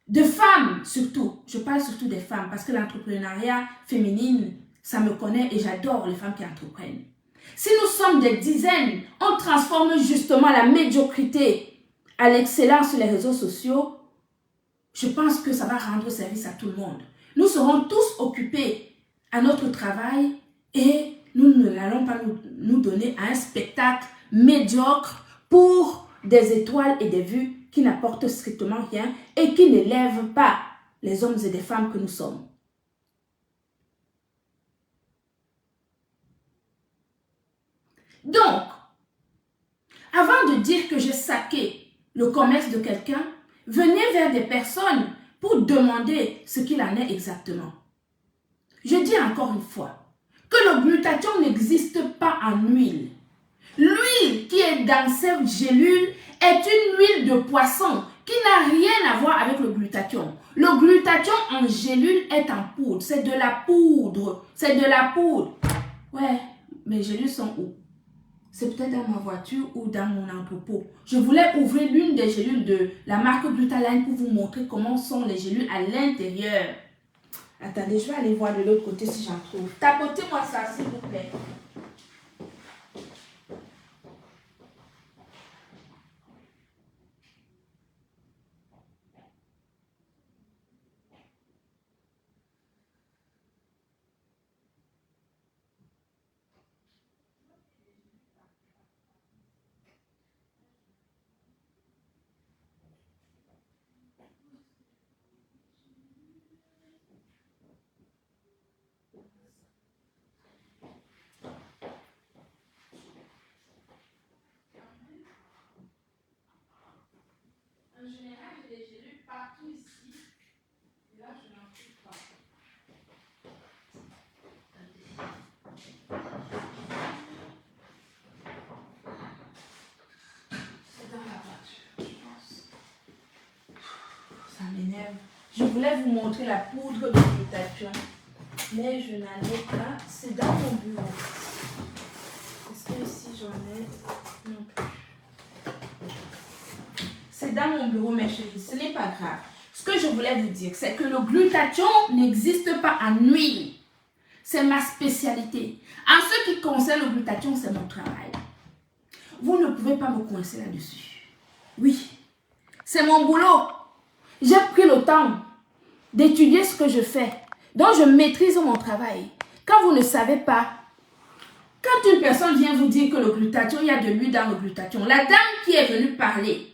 de femmes surtout. Je parle surtout des femmes parce que l'entrepreneuriat féminine, ça me connaît et j'adore les femmes qui entreprennent. Si nous sommes des dizaines, on transforme justement la médiocrité à l'excellence sur les réseaux sociaux. Je pense que ça va rendre service à tout le monde. Nous serons tous occupés à notre travail et nous n'allons pas nous donner à un spectacle médiocre pour des étoiles et des vues qui n'apportent strictement rien et qui n'élèvent pas les hommes et les femmes que nous sommes. Donc, avant de dire que j'ai saqué le commerce de quelqu'un, venez vers des personnes pour demander ce qu'il en est exactement. Je dis encore une fois que le glutathion n'existe pas en huile. L'huile qui est dans cette gélule est une huile de poisson qui n'a rien à voir avec le glutathion. Le glutathion en gélule est en poudre. C'est de la poudre. C'est de la poudre. Ouais, mes gélules sont où? C'est peut-être dans ma voiture ou dans mon entrepôt. Je voulais ouvrir l'une des gélules de la marque Glutaline pour vous montrer comment sont les gélules à l'intérieur. Attendez, je vais aller voir de l'autre côté si j'en trouve. Tapotez-moi ça, s'il vous plaît. En général, j'ai des gélules partout ici. Et là, je n'en trouve pas. C'est dans la voiture, je pense. Ça m'énerve. Je voulais vous montrer la poudre de glutathion, mais je n'en ai pas. C'est dans mon bureau. Est-ce que ici j'en ai? Non plus. C'est dans mon bureau, mes chéris. Ce n'est pas grave. Ce que je voulais vous dire, c'est que le glutathion n'existe pas en huile. C'est ma spécialité. En ce qui concerne le glutathion, c'est mon travail. Vous ne pouvez pas me coincer là-dessus. Oui, c'est mon boulot. J'ai pris le temps d'étudier ce que je fais. Donc, je maîtrise mon travail. Quand vous ne savez pas, quand une personne vient vous dire que le glutathion, il y a de l'huile dans le glutathion, la dame qui est venue parler,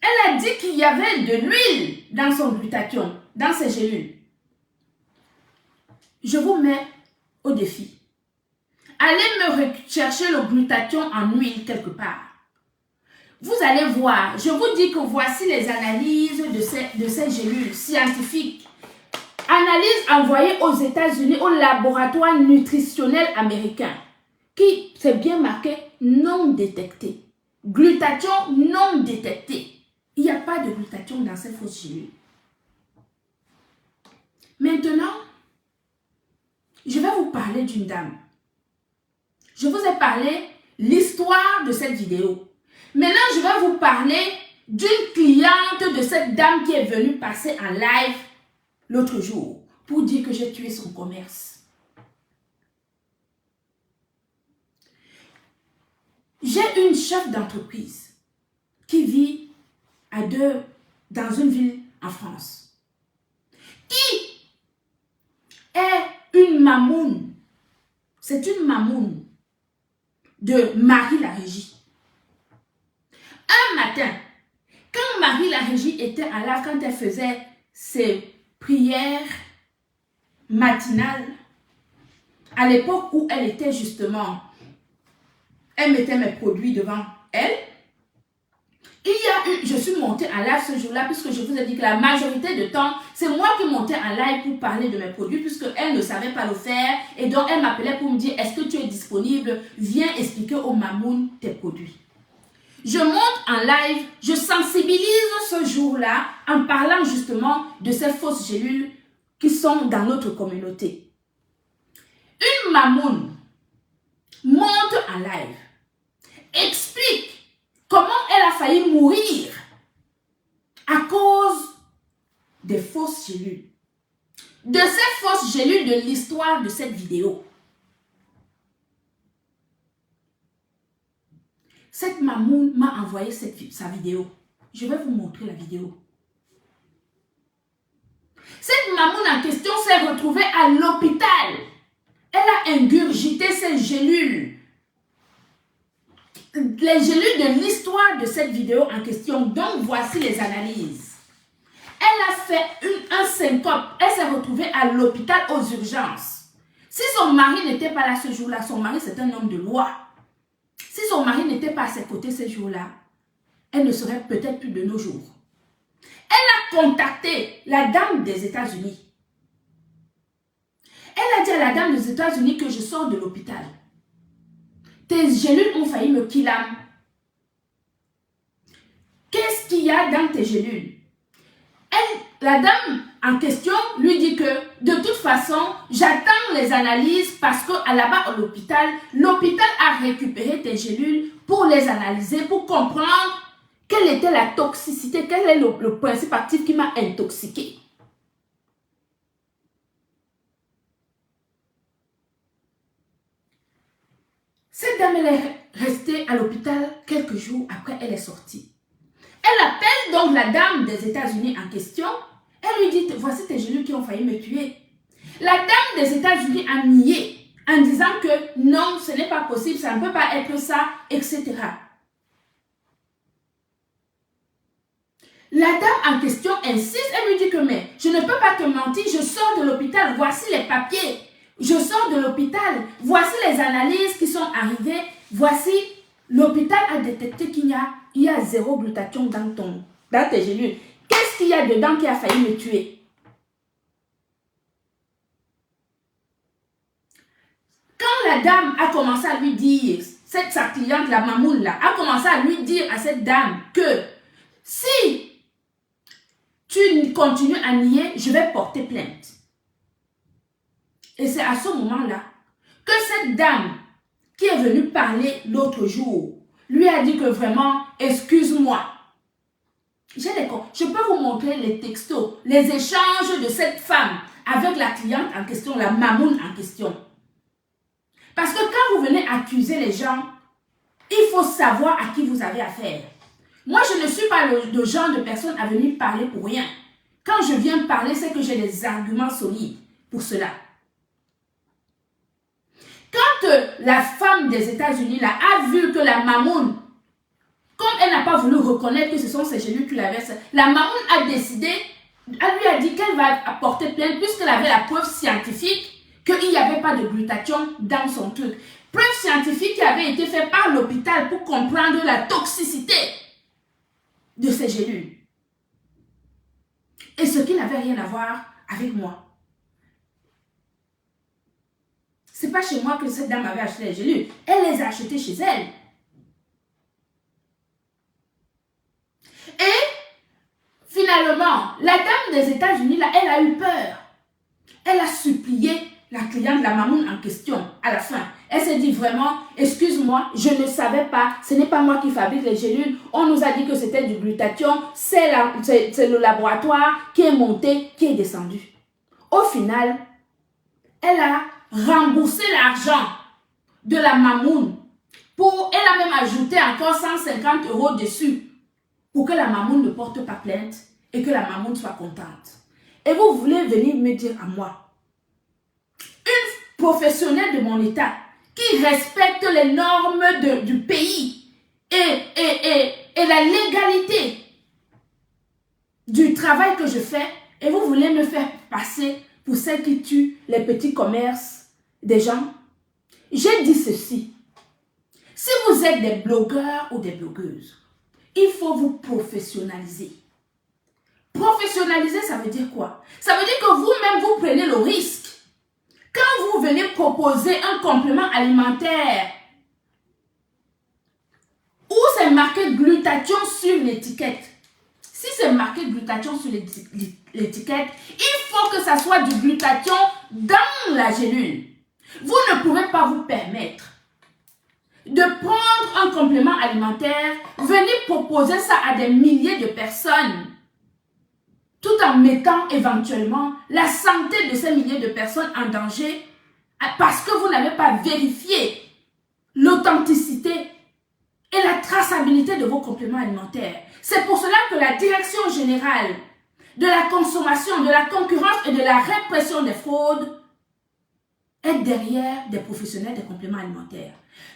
elle a dit qu'il y avait de l'huile dans son glutathion, dans ses gélules. Je vous mets au défi. Allez me chercher le glutathion en huile quelque part. Vous allez voir, je vous dis que voici les analyses de ces gélules scientifiques. Analyse envoyée aux États-Unis au laboratoire nutritionnel américain qui c'est bien marqué non détecté. Glutathion non détecté. Il n'y a pas de glutathion dans ces fausses gélules. Maintenant, je vais vous parler d'une dame. Je vous ai parlé l'histoire de cette vidéo. Maintenant, je vais vous parler d'une cliente de cette dame qui est venue passer en live l'autre jour pour dire que j'ai tué son commerce. J'ai une chef d'entreprise qui vit dans une ville en France, qui est une mamoune. C'est une mamoune de Marie la Régie. Un matin, quand Marie la Régie était en live, quand elle faisait ses prières matinales, à l'époque où elle était justement, elle mettait mes produits devant elle, je suis montée en live ce jour-là, puisque je vous ai dit que la majorité de temps, c'est moi qui montais en live pour parler de mes produits, puisqu'elle ne savait pas le faire, et donc elle m'appelait pour me dire, est-ce que tu es disponible? Viens expliquer au Mamoun tes produits. Je monte en live, je sensibilise ce jour-là en parlant justement de ces fausses gélules qui sont dans notre communauté. Une Mamoun monte en live, explique comment elle a failli mourir à cause des fausses gélules. De ces fausses gélules de l'histoire de cette vidéo. Cette Mamoun m'a envoyé sa vidéo. Je vais vous montrer la vidéo. Cette Mamoun en question s'est retrouvée à l'hôpital. Elle a ingurgité ces gélules. Les gélules de l'histoire de cette vidéo en question. Donc, voici les analyses. Elle a fait un syncope. Elle s'est retrouvée à l'hôpital aux urgences. Si son mari n'était pas là ce jour-là, son mari c'est un homme de loi. Si son mari n'était pas à ses côtés ce jour-là, elle ne serait peut-être plus de nos jours. Elle a contacté la dame des États-Unis. Elle a dit à la dame des États-Unis que je sors de l'hôpital. Tes gélules ont failli me killer. Qu'est-ce qu'il y a dans tes gélules? La dame en question lui dit que de toute façon, j'attends les analyses parce que là-bas à l'hôpital a récupéré tes gélules pour les analyser, pour comprendre quelle était la toxicité, quel est le principe actif qui m'a intoxiqué. Cette dame, elle est restée à l'hôpital quelques jours après, elle est sortie. Elle appelle donc la dame des États-Unis en question. Elle lui dit, voici tes gélules qui ont failli me tuer. La dame des États-Unis a nié en disant que non, ce n'est pas possible, ça ne peut pas être ça, etc. La dame en question insiste, elle lui dit que mais je ne peux pas te mentir, je sors de l'hôpital, voici les papiers. Je sors de l'hôpital, voici les analyses qui sont arrivées, voici, l'hôpital a détecté qu'il y a 0 glutathion dans tes gélules. Qu'est-ce qu'il y a dedans qui a failli me tuer? Quand la dame a commencé à lui dire, sa cliente, la Mamoun là, a commencé à lui dire à cette dame que si tu continues à nier, je vais porter plainte. Et c'est à ce moment-là que cette dame qui est venue parler l'autre jour lui a dit que vraiment, excuse-moi. Je peux vous montrer les textos, les échanges de cette femme avec la cliente en question, la Mamoun en question. Parce que quand vous venez accuser les gens, il faut savoir à qui vous avez affaire. Moi, je ne suis pas le genre de personne à venir parler pour rien. Quand je viens parler, c'est que j'ai des arguments solides pour cela. Quand la femme des États-Unis là a vu que la Mamoun, comme elle n'a pas voulu reconnaître que ce sont ces gélules qui la versent, la Mamoun a décidé, elle lui a dit qu'elle va apporter plainte puisqu'elle avait la preuve scientifique qu'il n'y avait pas de glutathion dans son truc. Preuve scientifique qui avait été faite par l'hôpital pour comprendre la toxicité de ces gélules. Et ce qui n'avait rien à voir avec moi. Ce n'est pas chez moi que cette dame avait acheté les gélules. Elle les a achetées chez elle. Et finalement, la dame des États-Unis, là, elle a eu peur. Elle a supplié la cliente, la Mamoun en question, à la fin. Elle s'est dit vraiment, excuse-moi, je ne savais pas, ce n'est pas moi qui fabrique les gélules. On nous a dit que c'était du glutathion. C'est le laboratoire qui est monté, qui est descendu. Au final, elle a remboursé l'argent de la Mamoun. Elle a même ajouté encore 150 € dessus pour que la Mamoun ne porte pas plainte et que la Mamoun soit contente. Et vous voulez venir me dire à moi, une professionnelle de mon état qui respecte les normes du pays et la légalité du travail que je fais, et vous voulez me faire passer pour celle qui tue les petits commerces des gens, j'ai dit ceci. Si vous êtes des blogueurs ou des blogueuses, il faut vous professionnaliser. Professionnaliser, ça veut dire quoi? Ça veut dire que vous-même, vous prenez le risque. Quand vous venez proposer un complément alimentaire où c'est marqué glutathion sur l'étiquette, si c'est marqué glutathion sur l'étiquette, il faut que ça soit du glutathion dans la gélule. Vous ne pouvez pas vous permettre de prendre un complément alimentaire, venir proposer ça à des milliers de personnes, tout en mettant éventuellement la santé de ces milliers de personnes en danger parce que vous n'avez pas vérifié l'authenticité et la traçabilité de vos compléments alimentaires. C'est pour cela que la Direction générale de la consommation, de la concurrence et de la répression des fraudes est derrière des professionnels des compléments alimentaires.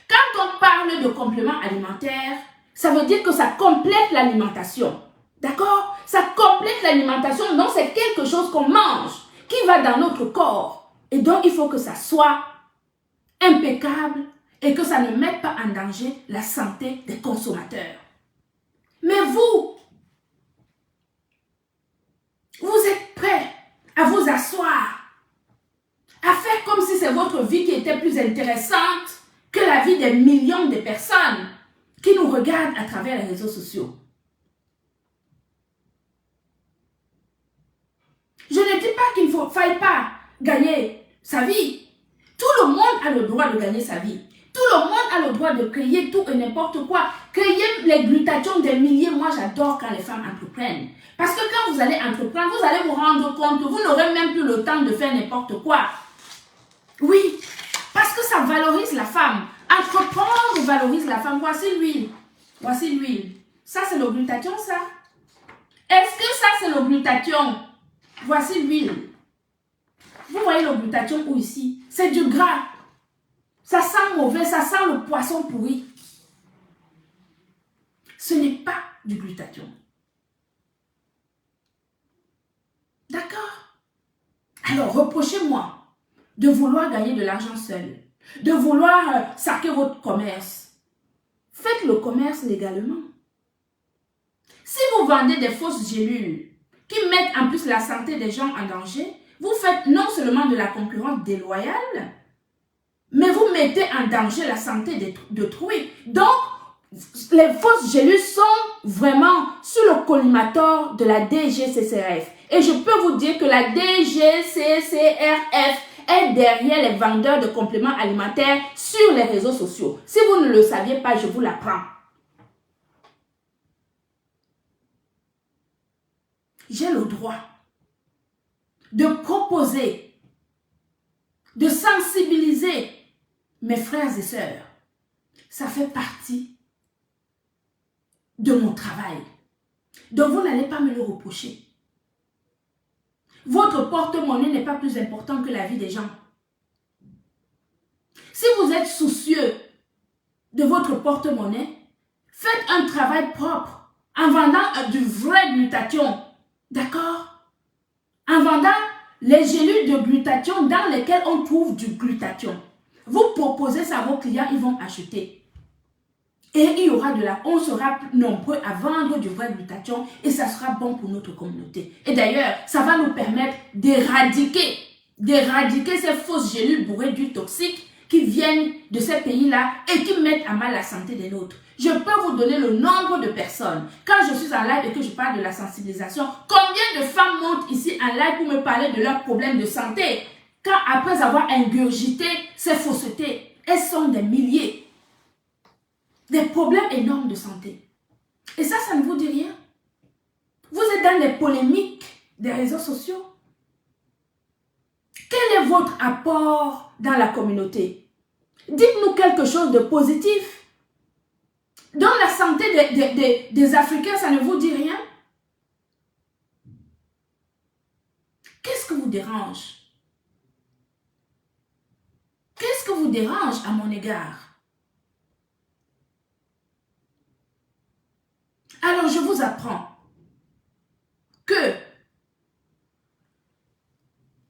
Quand on parle de compléments alimentaires, ça veut dire que ça complète l'alimentation. D'accord? Ça complète l'alimentation, donc c'est quelque chose qu'on mange, qui va dans notre corps. Et donc, il faut que ça soit impeccable et que ça ne mette pas en danger la santé des consommateurs. Mais vous êtes prêts à vous asseoir, à faire comme si c'est votre vie qui était plus intéressante que la vie des millions de personnes qui nous regardent à travers les réseaux sociaux. Je ne dis pas qu'il ne faille pas gagner sa vie. Tout le monde a le droit de gagner sa vie. Tout le monde a le droit de créer tout et n'importe quoi. Créer les glutathions des milliers, moi j'adore quand les femmes entreprennent. Parce que quand vous allez entreprendre, vous allez vous rendre compte que vous n'aurez même plus le temps de faire n'importe quoi. Oui, parce que ça valorise la femme. Entreprendre valorise la femme. Voici l'huile. Voici l'huile. Ça c'est le glutathion, ça. Est-ce que ça c'est le glutathion? Voici l'huile. Vous voyez le glutathion où ici? C'est du gras. Ça sent mauvais, ça sent le poisson pourri. Ce n'est pas du glutathion. D'accord? Alors, reprochez-moi de vouloir gagner de l'argent seul, de vouloir saquer votre commerce. Faites le commerce légalement. Si vous vendez des fausses gélules qui mettent en plus la santé des gens en danger, vous faites non seulement de la concurrence déloyale, mais vous mettez en danger la santé d'autrui. Donc, les fausses gélules sont vraiment sous le collimateur de la DGCCRF. Et je peux vous dire que la DGCCRF est derrière les vendeurs de compléments alimentaires sur les réseaux sociaux. Si vous ne le saviez pas, je vous l'apprends. J'ai le droit de proposer, de sensibiliser mes frères et sœurs. Ça fait partie de mon travail. Donc vous n'allez pas me le reprocher. Votre porte-monnaie n'est pas plus important que la vie des gens. Si vous êtes soucieux de votre porte-monnaie, faites un travail propre en vendant du vrai glutathion. D'accord? En vendant les gélules de glutathion dans lesquelles on trouve du glutathion. Vous proposez ça à vos clients, ils vont acheter. Et il y aura on sera nombreux à vendre du vrai glutathion et ça sera bon pour notre communauté. Et d'ailleurs, ça va nous permettre d'éradiquer ces fausses gélules bourrées d'huile toxique qui viennent de ces pays-là et qui mettent à mal la santé des nôtres. Je peux vous donner le nombre de personnes. Quand je suis en live et que je parle de la sensibilisation, combien de femmes montent ici en live pour me parler de leurs problèmes de santé? Quand après avoir ingurgité ces faussetés, elles sont des milliers. Des problèmes énormes de santé. Et ça ne vous dit rien? Vous êtes dans les polémiques des réseaux sociaux. Quel est votre apport dans la communauté? Dites-nous quelque chose de positif. Dans la santé des Africains, ça ne vous dit rien? Qu'est-ce que vous dérange? Qu'est-ce que vous dérange à mon égard? Alors, je vous apprends que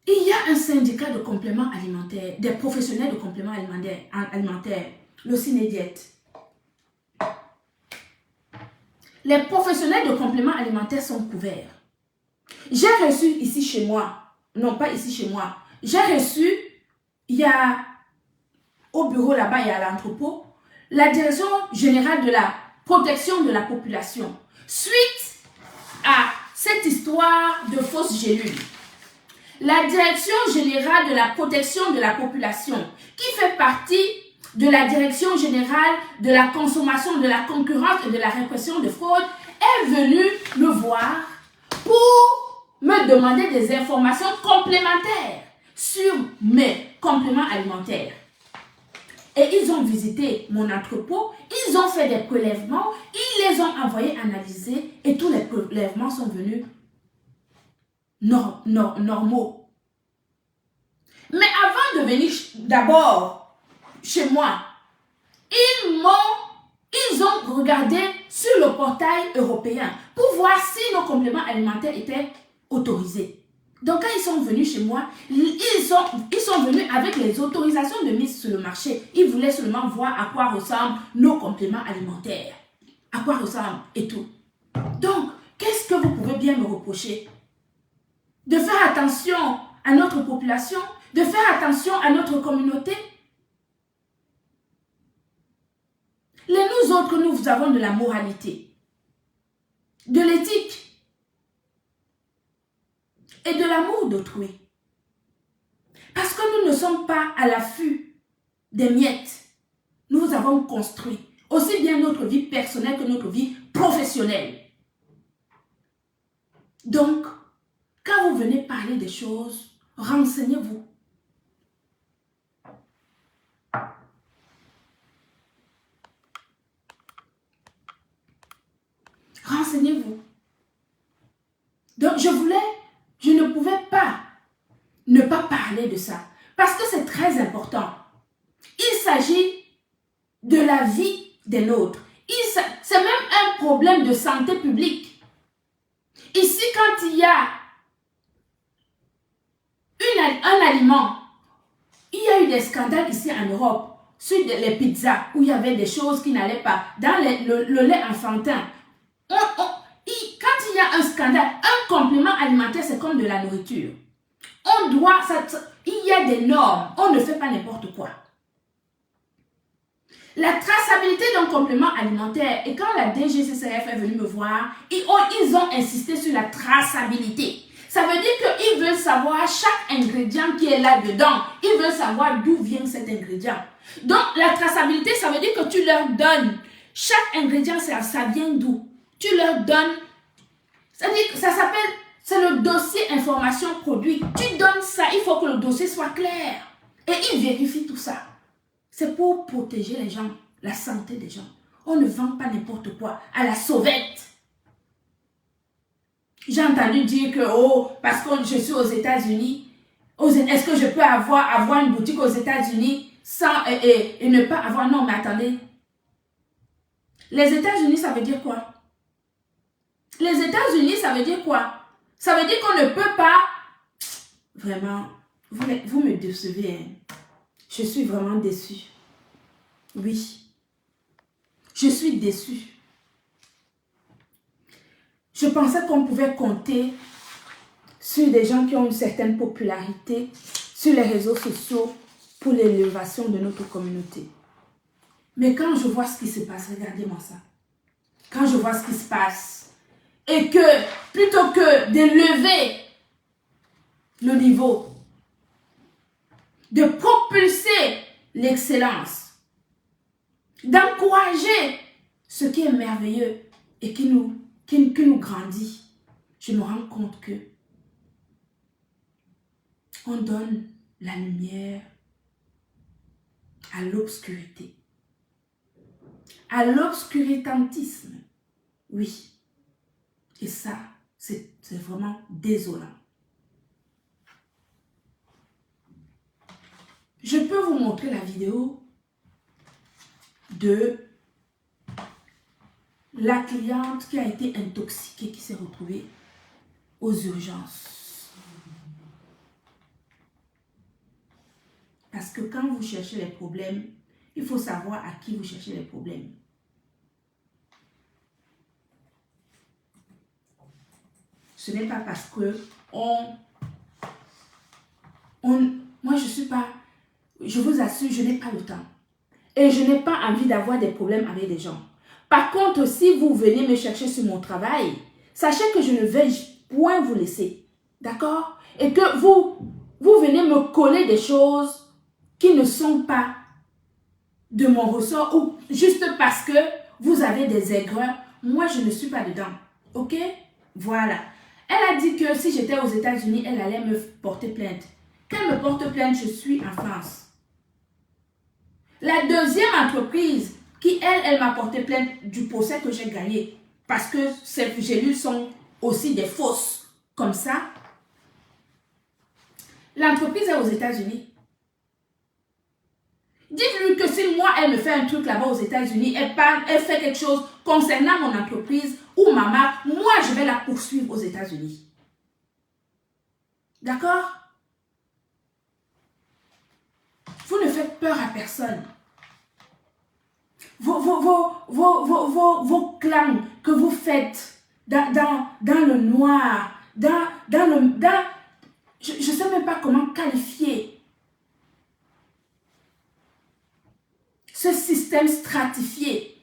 il y a a un syndicat de compléments alimentaires, des professionnels de compléments alimentaires, le Cinédiète. Les professionnels de compléments alimentaires sont couverts. J'ai reçu ici chez moi, non pas ici chez moi, j'ai reçu, il y a au bureau là-bas, il y a l'entrepôt, la direction générale de la protection de la population. Suite à cette histoire de fausses gélules, la direction générale de la protection de la population, qui fait partie de la direction générale de la consommation, de la concurrence et de la répression de fraude, est venue me voir pour me demander des informations complémentaires sur mes compléments alimentaires. Et ils ont visité mon entrepôt, ils ont fait des prélèvements, ils les ont envoyés analyser et tous les prélèvements sont venus normaux. Mais avant de venir d'abord chez moi, ils ont regardé sur le portail européen pour voir si nos compléments alimentaires étaient autorisés. Donc quand ils sont venus chez moi, ils sont venus avec les autorisations de mise sur le marché. Ils voulaient seulement voir à quoi ressemblent nos compléments alimentaires. À quoi ressemblent et tout. Donc, qu'est-ce que vous pouvez bien me reprocher? De faire attention à notre population, de faire attention à notre communauté. Nous autres, nous avons de la moralité, de l'éthique et de l'amour d'autrui. Parce que nous ne sommes pas à l'affût des miettes. Nous avons construit aussi bien notre vie personnelle que notre vie professionnelle. Donc, quand vous venez parler des choses, renseignez-vous. Renseignez-vous. Donc, je ne pouvais pas ne pas parler de ça. Parce que c'est très important. Il s'agit de la vie des nôtres. C'est même un problème de santé publique. Ici, quand il y a un aliment, il y a eu des scandales ici en Europe sur les pizzas où il y avait des choses qui n'allaient pas. Dans le lait enfantin, quand il y a un scandale, un complément alimentaire, c'est comme de la nourriture. Il y a des normes, on ne fait pas n'importe quoi. La traçabilité d'un complément alimentaire, et quand la DGCCRF est venue me voir, ils ont insisté sur la traçabilité. Ça veut dire qu'ils veulent savoir chaque ingrédient qui est là-dedans. Ils veulent savoir d'où vient cet ingrédient. Donc, la traçabilité, ça veut dire que tu leur donnes chaque ingrédient, ça vient d'où? Tu leur donnes, ça s'appelle, c'est le dossier information produit. Tu donnes ça, il faut que le dossier soit clair. Et ils vérifient tout ça. C'est pour protéger les gens, la santé des gens. On ne vend pas n'importe quoi à la sauvette. J'ai entendu dire que, parce que je suis aux États-Unis, est-ce que je peux avoir une boutique aux États-Unis sans et ne pas avoir... Non, mais attendez. Les États-Unis, ça veut dire quoi? Les États-Unis, ça veut dire quoi? Ça veut dire qu'on ne peut pas... Vraiment, vous me décevez. Hein? Je suis vraiment déçue. Oui. Je suis déçue. Je pensais qu'on pouvait compter sur des gens qui ont une certaine popularité sur les réseaux sociaux pour l'élévation de notre communauté. Mais quand je vois ce qui se passe, regardez-moi ça. Quand je vois ce qui se passe et que plutôt que d'élever le niveau, de propulser l'excellence, d'encourager ce qui est merveilleux et qui nous grandit, je me rends compte que on donne la lumière à l'obscurité, à l'obscurantisme. Oui. Et ça, c'est vraiment désolant. Je peux vous montrer la vidéo de la cliente qui a été intoxiquée, qui s'est retrouvée aux urgences. Parce que quand vous cherchez les problèmes, il faut savoir à qui vous cherchez les problèmes. Ce n'est pas parce que moi je suis pas, je vous assure, je n'ai pas le temps. Et je n'ai pas envie d'avoir des problèmes avec des gens. Par contre, si vous venez me chercher sur mon travail, sachez que je ne vais point vous laisser. D'accord? Et que vous venez me coller des choses qui ne sont pas de mon ressort ou juste parce que vous avez des aigreurs. Moi, je ne suis pas dedans. Ok? Voilà. Elle a dit que si j'étais aux États-Unis, elle allait me porter plainte. Qu'elle me porte plainte, je suis en France. La deuxième entreprise qui, elle m'a porté plainte du procès que j'ai gagné. Parce que ces gélules sont aussi des fausses. Comme ça. L'entreprise est aux États-Unis. Dites-lui que si moi, elle me fait un truc là-bas aux États-Unis, elle fait quelque chose concernant mon entreprise ou ma marque, moi, je vais la poursuivre aux États-Unis. D'accord? Vous ne faites peur à personne. Vos clans que vous faites dans le noir, je ne sais même pas comment qualifier ce système stratifié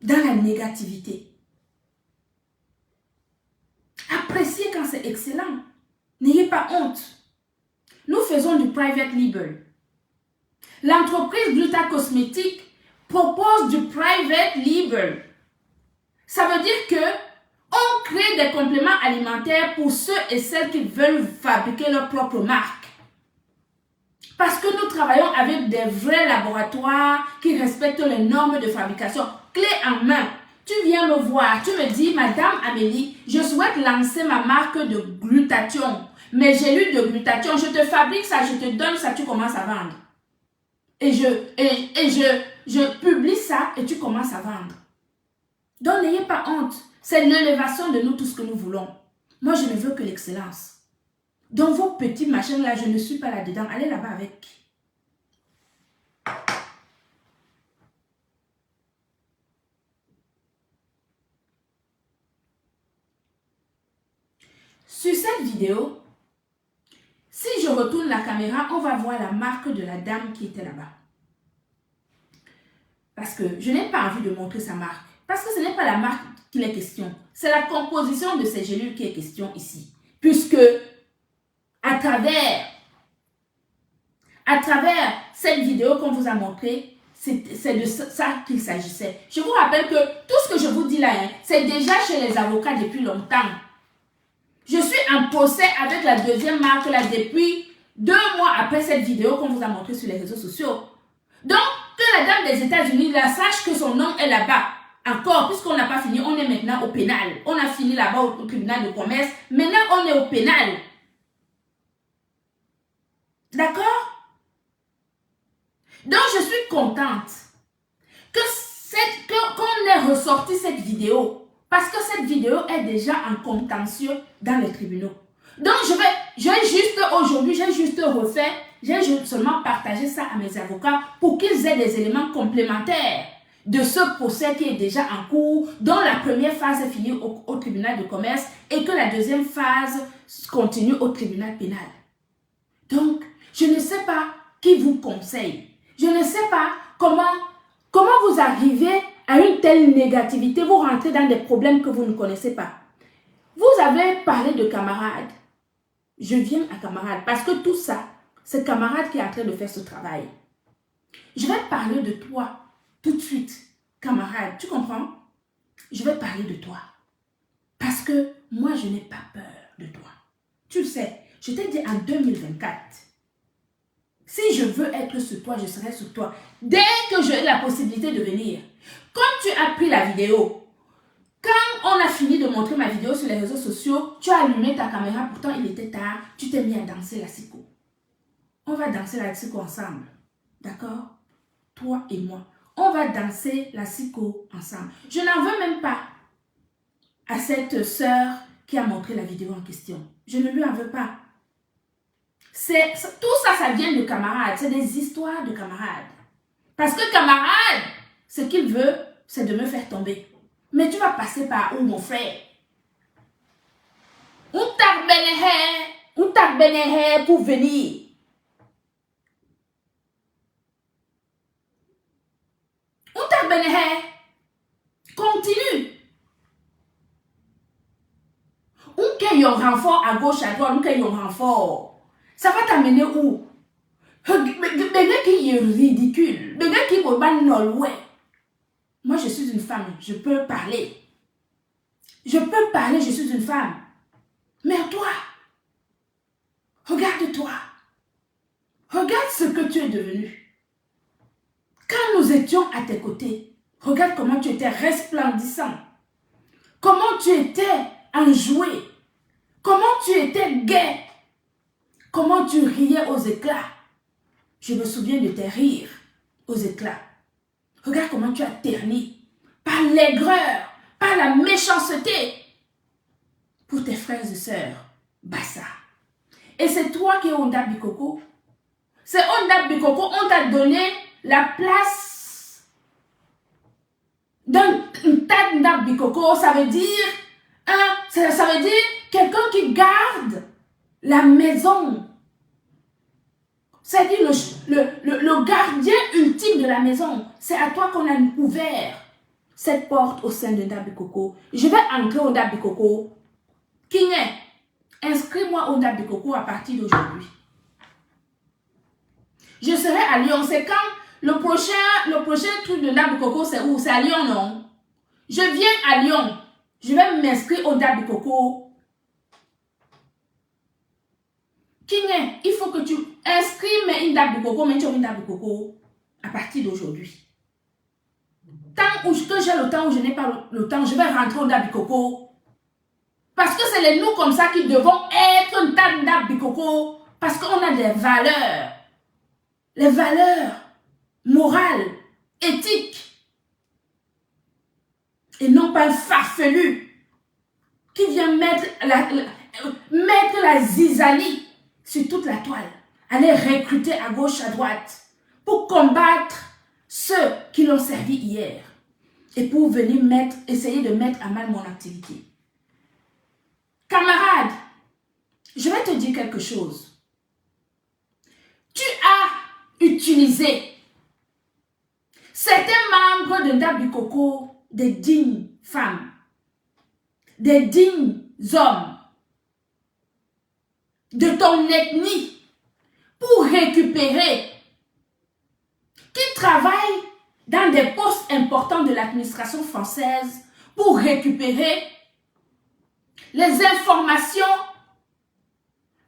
dans la négativité. Appréciez quand c'est excellent. N'ayez pas honte. Nous faisons du private label. L'entreprise Gluta Cosmétique propose du private label. Ça veut dire que on crée des compléments alimentaires pour ceux et celles qui veulent fabriquer leur propre marque. Parce que nous travaillons avec des vrais laboratoires qui respectent les normes de fabrication. Clé en main. Tu viens me voir, tu me dis, Madame Amélie, je souhaite lancer ma marque de glutathion. Mes gélules de glutathion, je te fabrique ça, je te donne ça, tu commences à vendre. Et je publie ça et tu commences à vendre. Donc n'ayez pas honte. C'est l'élévation de nous tout ce que nous voulons. Moi, je ne veux que l'excellence. Dans vos petits machins là, je ne suis pas là-dedans. Allez là-bas avec. Sur cette vidéo, si je retourne la caméra, on va voir la marque de la dame qui était là-bas. Parce que je n'ai pas envie de montrer sa marque. Parce que ce n'est pas la marque qu'il est question. C'est la composition de ces gélules qui est question ici. Puisque à travers cette vidéo qu'on vous a montrée, c'est de ça qu'il s'agissait. Je vous rappelle que tout ce que je vous dis là, c'est déjà chez les avocats depuis longtemps. Je suis en procès avec la deuxième marque là depuis 2 mois après cette vidéo qu'on vous a montrée sur les réseaux sociaux. Donc, que la dame des États-Unis là sache que son nom est là-bas. Encore, puisqu'on n'a pas fini, on est maintenant au pénal. On a fini là-bas au tribunal de commerce. Maintenant, on est au pénal. D'accord? Donc, je suis contente qu'on ait ressorti cette vidéo. Parce que cette vidéo est déjà en contentieux dans les tribunaux. Donc, j'ai juste seulement partagé ça à mes avocats pour qu'ils aient des éléments complémentaires de ce procès qui est déjà en cours, dont la première phase est finie au tribunal de commerce et que la deuxième phase continue au tribunal pénal. Donc, je ne sais pas qui vous conseille. Je ne sais pas comment vous arrivez à une telle négativité, vous rentrez dans des problèmes que vous ne connaissez pas. Vous avez parlé de camarades. Je viens à camarade parce que tout ça, c'est camarade qui est en train de faire ce travail. Je vais parler de toi tout de suite, camarade. Tu comprends? Je vais parler de toi. Parce que moi, je n'ai pas peur de toi. Tu le sais, je t'ai dit en 2024, si je veux être sur toi, je serai sur toi. Dès que j'ai la possibilité de venir. Comme tu as pris la vidéo, quand on a fini de montrer ma vidéo sur les réseaux sociaux, tu as allumé ta caméra, pourtant il était tard, tu t'es mis à danser la sicko. On va danser la sicko ensemble. D'accord? Toi et moi. On va danser la sicko ensemble. Je n'en veux même pas à cette sœur qui a montré la vidéo en question. Je ne lui en veux pas. Tout ça, ça vient de camarades. C'est des histoires de camarades. Parce que camarade, ce qu'il veut, c'est de me faire tomber. Mais tu vas passer par où, mon frère? On t'a bénéhé pour venir. On t'a bénéhé. Continue. On qu'il un renfort à gauche, à droite, on qu'il un renfort. Ça va t'amener où? Bébé qui est ridicule. Bébé qui est ouais. Moi, je suis une femme. Je peux parler. Je peux parler, je suis une femme. Mais toi, regarde-toi. Regarde ce que tu es devenu. Quand nous étions à tes côtés, regarde comment tu étais resplendissant. Comment tu étais enjoué. Comment tu étais gai. Comment tu riais aux éclats. Je me souviens de tes rires aux éclats. Regarde comment tu as terni par l'aigreur, par la méchanceté pour tes frères et sœurs. Bassa. Et c'est toi qui es Onda Bikoko. C'est Onda Bikoko, on t'a donné la place d'un Onda Bikoko. Ça veut dire, ça veut dire quelqu'un qui garde la maison. C'est-à-dire le gardien ultime de la maison. C'est à toi qu'on a ouvert cette porte au sein de Ndabikoko. Je vais entrer au Ndabikoko. Qui est? Inscris-moi au Ndabikoko à partir d'aujourd'hui. Je serai à Lyon. C'est quand le prochain truc de Ndabikoko, c'est où? C'est à Lyon, non? Je viens à Lyon. Je vais m'inscrire au Ndabikoko. Kingé, il faut que tu inscrives une Ndabikoko, mais tu as une Ndabikoko à partir d'aujourd'hui. Tant que j'ai le temps ou je n'ai pas le temps, je vais rentrer au Ndabikoko. Parce que c'est les nous comme ça qui devons être une Ndabikoko. Parce qu'on a des valeurs. Les valeurs morales, éthiques. Et non pas un farfelu qui vient mettre la zizanie sur toute la toile, aller recruter à gauche, à droite, pour combattre ceux qui l'ont servi hier et pour venir essayer de mettre à mal mon activité. Camarade, je vais te dire quelque chose. Tu as utilisé certains membres de Ndabikoko, des dignes femmes, des dignes hommes, de ton ethnie pour récupérer, qui travaillent dans des postes importants de l'administration française pour récupérer les informations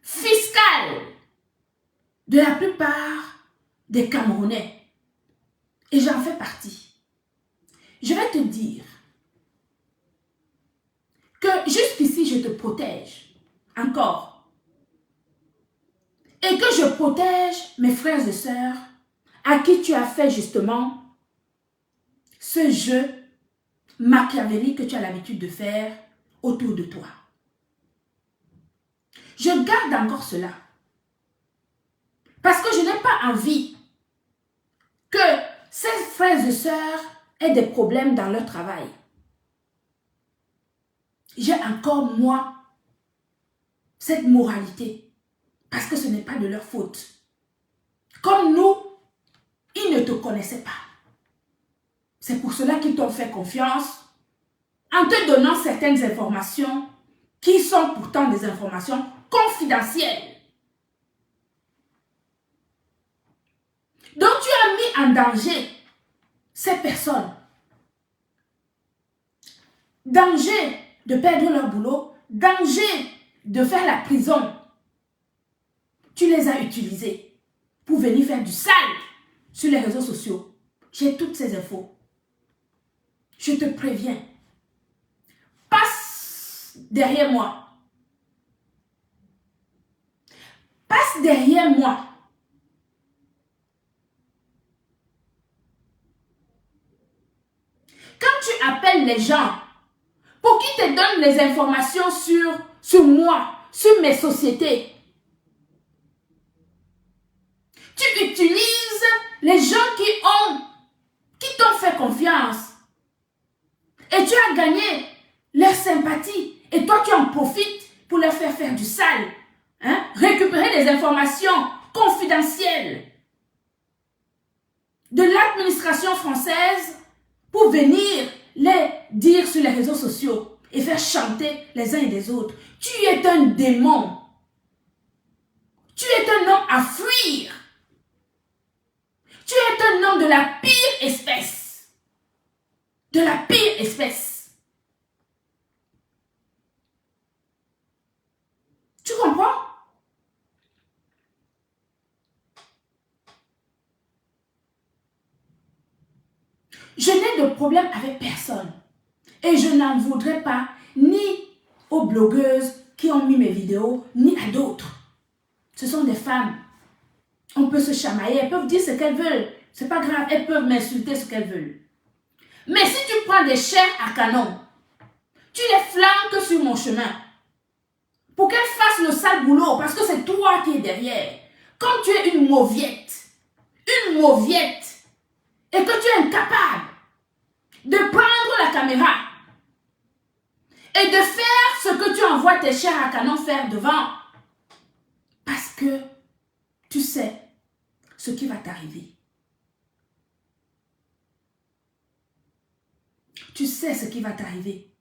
fiscales de la plupart des Camerounais. Et j'en fais partie. Je vais te dire que jusqu'ici, je te protège encore. Et que je protège mes frères et sœurs à qui tu as fait justement ce jeu machiavélique que tu as l'habitude de faire autour de toi. Je garde encore cela. Parce que je n'ai pas envie que ces frères et sœurs aient des problèmes dans leur travail. J'ai encore, moi, cette moralité. Parce que ce n'est pas de leur faute. Comme nous, ils ne te connaissaient pas. C'est pour cela qu'ils t'ont fait confiance en te donnant certaines informations qui sont pourtant des informations confidentielles. Donc tu as mis en danger ces personnes. Danger de perdre leur boulot, danger de faire la prison. Tu les as utilisés pour venir faire du sale sur les réseaux sociaux. J'ai toutes ces infos. Je te préviens. Passe derrière moi. Passe derrière moi. Quand tu appelles les gens pour qu'ils te donnent les informations sur moi, sur mes sociétés, Tu utilises les gens qui t'ont fait confiance. Et tu as gagné leur sympathie. Et toi, tu en profites pour leur faire du sale. Hein? Récupérer des informations confidentielles de l'administration française pour venir les dire sur les réseaux sociaux et faire chanter les uns et les autres. Tu es un démon. Tu es un homme à fuir. Tu es un homme de la pire espèce. De la pire espèce. Tu comprends? Je n'ai de problème avec personne. Et je n'en voudrais pas ni aux blogueuses qui ont mis mes vidéos, ni à d'autres. Ce sont des femmes. On peut se chamailler, elles peuvent dire ce qu'elles veulent. C'est pas grave, elles peuvent m'insulter ce qu'elles veulent. Mais si tu prends des chairs à canon, tu les flanques sur mon chemin pour qu'elles fassent le sale boulot parce que c'est toi qui es derrière. Quand tu es une mauviette, et que tu es incapable de prendre la caméra et de faire ce que tu envoies tes chairs à canon faire devant, parce que tu sais ce qui va t'arriver. Tu sais ce qui va t'arriver.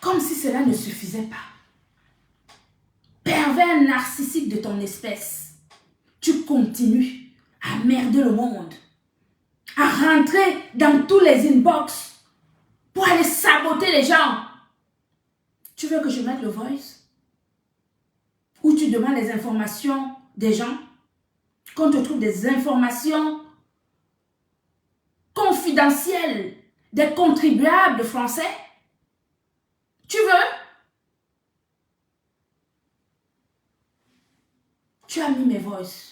Comme si cela ne suffisait pas. Pervers narcissique de ton espèce, tu continues à merder le monde, à rentrer dans tous les inbox pour aller saboter les gens. Tu veux que je mette le voice? Où tu demandes les informations des gens, qu'on te trouve des informations confidentielles des contribuables français? Tu veux? Tu as mis mes voices.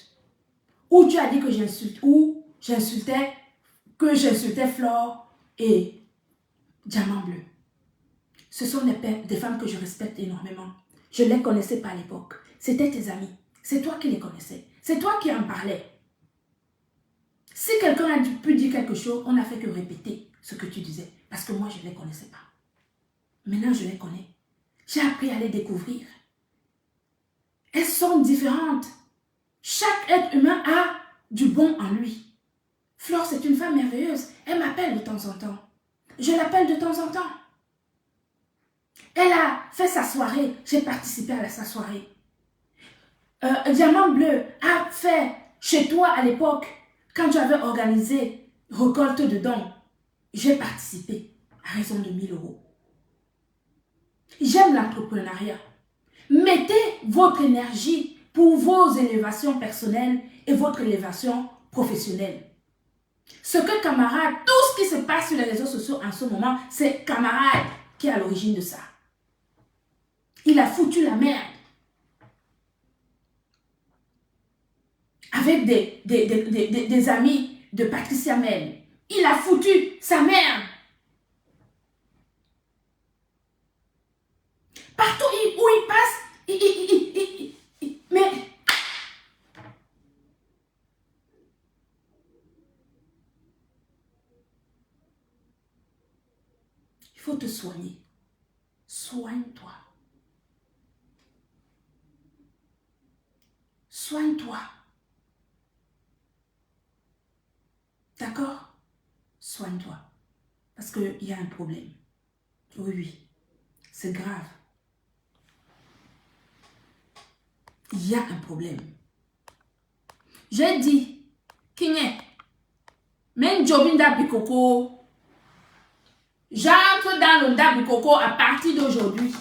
Ou tu as dit que j'insultais Flore et Diamant Bleu. Ce sont des femmes que je respecte énormément. Je ne les connaissais pas à l'époque. C'était tes amis. C'est toi qui les connaissais. C'est toi qui en parlais. Si quelqu'un a pu dire quelque chose, on n'a fait que répéter ce que tu disais. Parce que moi, je ne les connaissais pas. Maintenant, je les connais. J'ai appris à les découvrir. Elles sont différentes. Chaque être humain a du bon en lui. Flore, c'est une femme merveilleuse. Elle m'appelle de temps en temps. Je l'appelle de temps en temps. Elle a fait sa soirée. J'ai participé à sa soirée. Diamant Bleu a fait chez toi à l'époque, quand tu avais organisé récolte de dons. J'ai participé à raison de 1000 €. J'aime l'entrepreneuriat. Mettez votre énergie pour vos élévations personnelles et votre élévation professionnelle. Ce que camarade, tout ce qui se passe sur les réseaux sociaux en ce moment, c'est camarade qui est à l'origine de ça. Il a foutu la merde. Avec des amis de Patricia Mel. Il a foutu sa merde. Partout où il passe, mais il faut te soigner. Soigne-toi. Soigne-toi. D'accord? Soigne-toi. Parce qu'il y a un problème. Oui, oui. C'est grave. Il y a un problème. J'ai dit, Kiné, même Jobinda Bikoko, j'entre dans le Ndabikoko à partir d'aujourd'hui.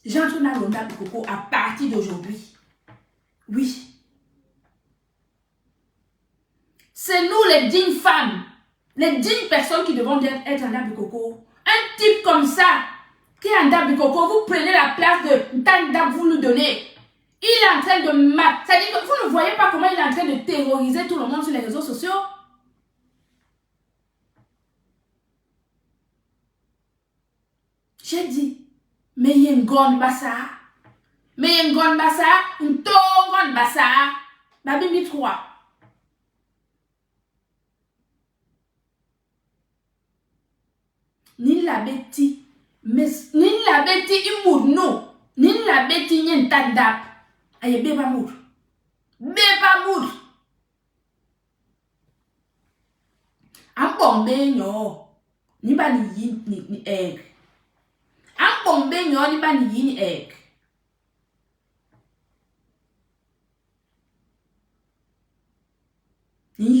J'entre dans le Ndabikoko à partir d'aujourd'hui. Oui. C'est nous les dignes femmes, les dignes personnes qui devons être en Ndabikoko. Un type comme ça, qui est en Ndabikoko, vous prenez la place de Ntanda, vous nous donnez. Il est en train de... C'est-à-dire que vous ne voyez pas comment il est en train de terroriser tout le monde sur les réseaux sociaux. J'ai dit, Mais il y a une grande bassa. Mais il y a une grande bassa. Une grande bassa. Babi mi 3. Ni la bêti. Mais ni la bêti imour non. Ni la bêti n'y en tadap. Aye beba mour. Beba mour. An bombe nyo. Ni ba ni yin ni egg. An bombe nyo ni ba ni yin egg. Ni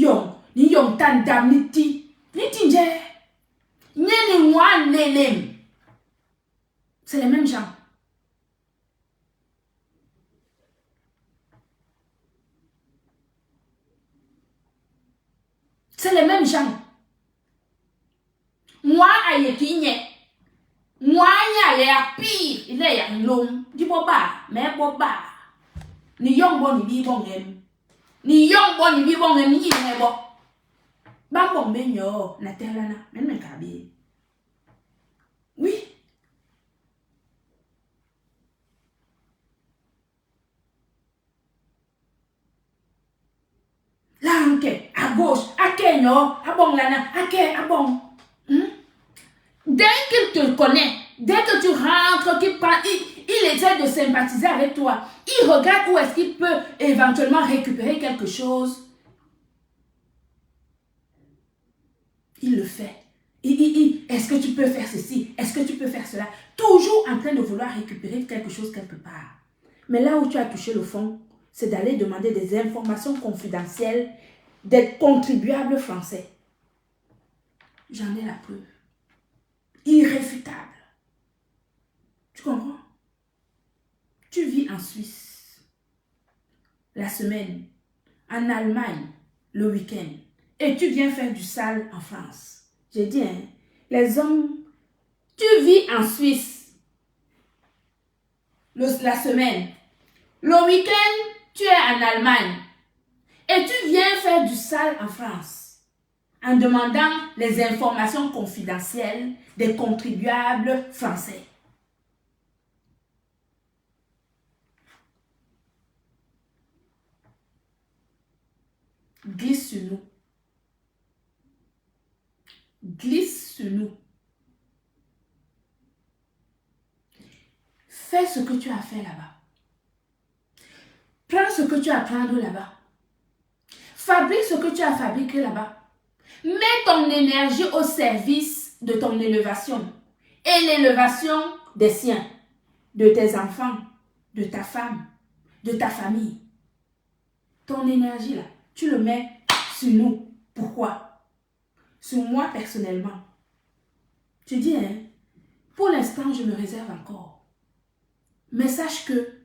yong tan dam ni ti nje. Nye ni wan lelem. C'est les mêmes gens. C'est les mêmes gens. Moi aye ki nye. Moi aye a pire. Il est a l'homme. Di boba. Mais boba. Ni yong bon ni bi bon em. Ni yong bon ni bi bon em. Ni yi bo. Ba bon ben yo. Na telana. Men kabi. Oui. Là, à gauche, à Kenya, à bon lana, à bon. Dès qu'il te connaît, dès que tu rentres, il essaie de sympathiser avec toi. Il regarde où est-ce qu'il peut éventuellement récupérer quelque chose. Il le fait. Est-ce que tu peux faire ceci? Est-ce que tu peux faire cela? Toujours en train de vouloir récupérer quelque chose quelque part. Mais là où tu as touché le fond, c'est d'aller demander des informations confidentielles des contribuables français. J'en ai la preuve. Irréfutable. Tu comprends? Tu vis en Suisse la semaine, en Allemagne le week-end, et tu viens faire du sale en France. J'ai dit, hein, les hommes, tu vis en Suisse la semaine, le week-end, tu es en Allemagne, et tu viens faire du sale en France, en demandant les informations confidentielles des contribuables français. Glisse sur nous. Glisse sur nous. Fais ce que tu as fait là-bas. Prends ce que tu as appris là-bas. Fabrique ce que tu as fabriqué là-bas. Mets ton énergie au service de ton élévation et l'élévation des siens, de tes enfants, de ta femme, de ta famille. Ton énergie là, tu le mets sur nous. Pourquoi? Sur moi personnellement. Tu dis, hein, pour l'instant, je me réserve encore. Mais sache que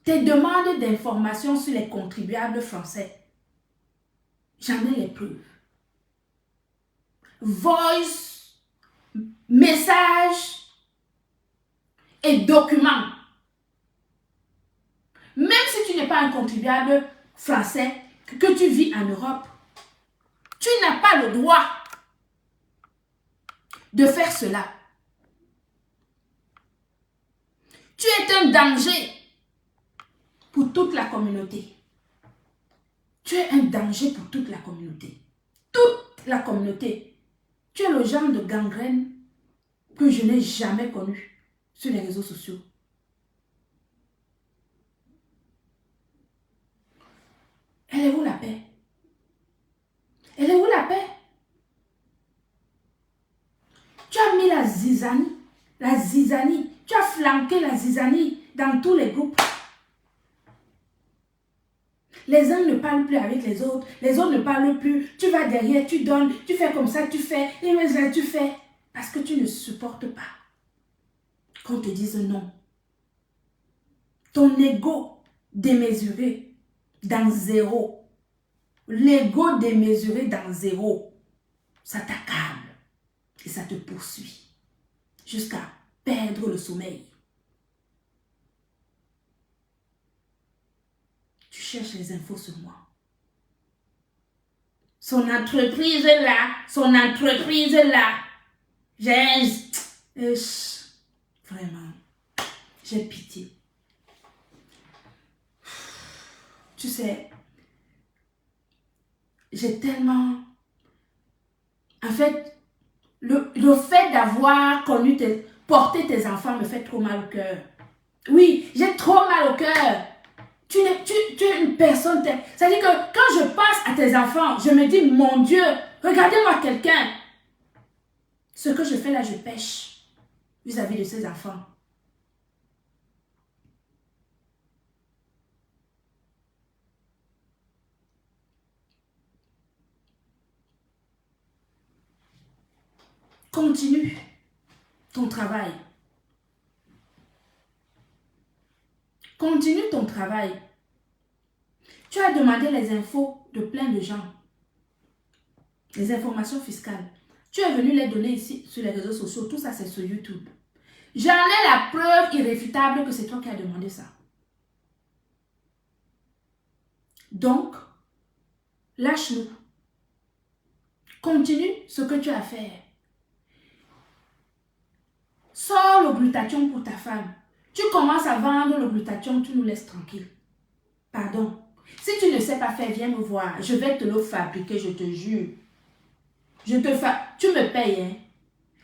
tes demandes d'informations sur les contribuables français, j'en ai les preuves. Voice, message et documents. Même si tu n'es pas un contribuable français, que tu vis en Europe, tu n'as pas le droit de faire cela. Tu es un danger pour toute la communauté. Tu es un danger pour toute la communauté. Toute la communauté. Tu es le genre de gangrène que je n'ai jamais connu sur les réseaux sociaux. Elle est où la paix? Elle est où la paix? Tu as mis la zizanie, tu as flanqué la zizanie dans tous les groupes. Les uns ne parlent plus avec les autres ne parlent plus. Tu vas derrière, tu donnes, tu fais comme ça, tu fais, et tu fais. Parce que tu ne supportes pas qu'on te dise non. Ton ego démesuré dans zéro. L'ego démesuré dans zéro. Ça t'accable et ça te poursuit jusqu'à perdre le sommeil. Tu cherches les infos sur moi. Son entreprise là, vraiment. j'ai pitié. Tu sais, j'ai tellement... En fait, le fait d'avoir connu porté tes enfants me fait trop mal au cœur. Oui, j'ai trop mal au cœur. Tu es une personne... C'est-à-dire que quand je passe à tes enfants, je me dis, mon Dieu, regardez-moi quelqu'un. Ce que je fais là, je pêche vis-à-vis de ces enfants. Continue ton travail. Continue ton travail. Tu as demandé les infos de plein de gens. Les informations fiscales. Tu es venu les donner ici sur les réseaux sociaux. Tout ça, c'est sur YouTube. J'en ai la preuve irréfutable que c'est toi qui as demandé ça. Donc, lâche-nous. Continue ce que tu as à faire. Sors le glutathion pour ta femme. Tu commences à vendre le glutathion, tu nous laisses tranquille. Pardon. Si tu ne sais pas faire, viens me voir. Je vais te le fabriquer, je te jure. Tu me payes, hein.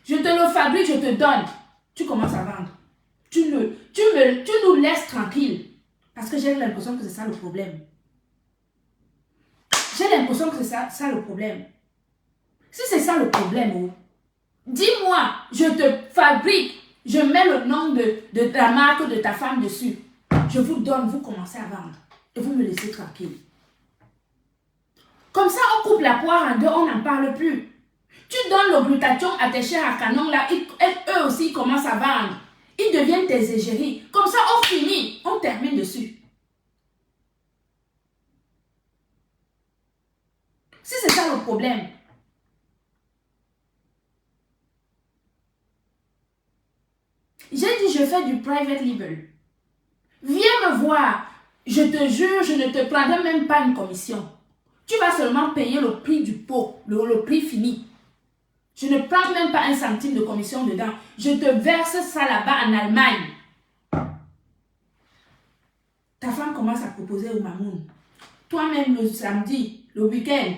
Je te le fabrique, je te donne. Tu commences à vendre. Tu nous laisses tranquille. Parce que j'ai l'impression que c'est ça le problème. J'ai l'impression que c'est ça le problème. Si c'est ça le problème, oh, dis-moi, je te fabrique, je mets le nom de la marque de ta femme dessus. Je vous donne, vous commencez à vendre. Et vous me laissez tranquille. Comme ça, on coupe la poire en deux, on n'en parle plus. Tu donnes le glutathion à tes chers à canon, là, eux aussi ils commencent à vendre. Ils deviennent tes égéries. Comme ça, on finit, on termine dessus. Si c'est ça le problème. J'ai dit, je fais du private label. Viens me voir. Je te jure, je ne te prendrai même pas une commission. Tu vas seulement payer le prix du pot, le prix fini. Je ne prends même pas un centime de commission dedans. Je te verse ça là-bas en Allemagne. Ta femme commence à proposer au mamoun. Toi-même, le samedi, le week-end,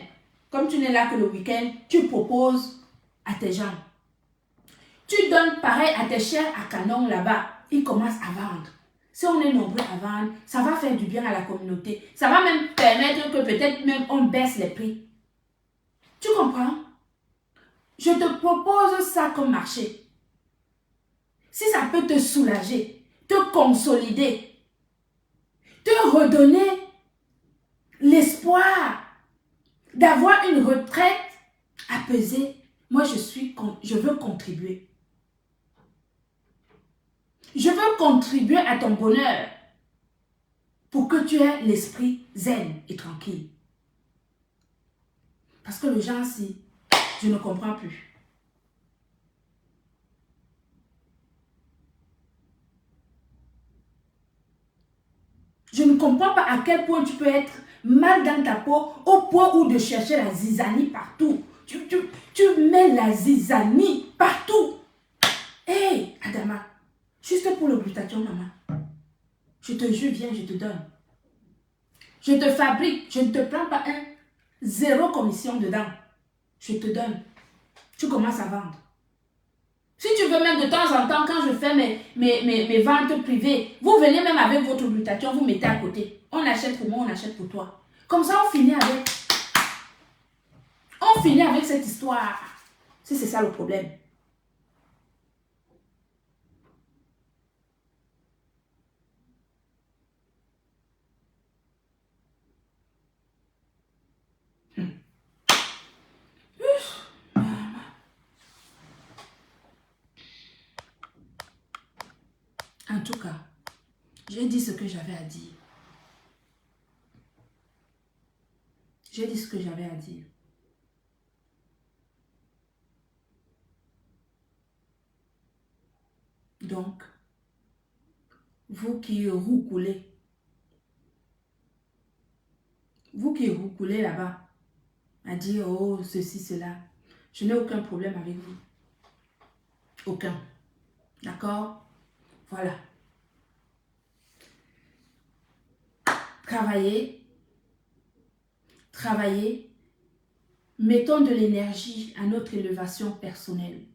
comme tu n'es là que le week-end, tu proposes à tes gens. Tu donnes pareil à tes chers à canon là-bas. Ils commencent à vendre. Si on est nombreux à vendre, ça va faire du bien à la communauté. Ça va même permettre que peut-être même on baisse les prix. Tu comprends? Je te propose ça comme marché. Si ça peut te soulager, te consolider, te redonner l'espoir d'avoir une retraite apaisée, moi je veux contribuer. Je veux contribuer à ton bonheur pour que tu aies l'esprit zen et tranquille. Parce que le genre, si je ne comprends plus. Je ne comprends pas à quel point tu peux être mal dans ta peau au point où de chercher la zizanie partout. Tu mets la zizanie partout. Hé, Adama, juste pour le glutathion, maman. Je te jure, viens, je te donne. Je te fabrique, je ne te prends pas un zéro commission dedans. Je te donne. Tu commences à vendre. Si tu veux même de temps en temps, quand je fais mes ventes privées, vous venez même avec votre glutathion, vous mettez à côté. On achète pour moi, on achète pour toi. Comme ça, on finit avec cette histoire. Si c'est ça le problème. En tout cas, j'ai dit ce que j'avais à dire. J'ai dit ce que j'avais à dire. Donc, vous qui roucoulez là-bas, à dire, oh, ceci, cela, je n'ai aucun problème avec vous. Aucun. D'accord? Voilà. travailler, travailler, mettons de l'énergie à notre élévation personnelle.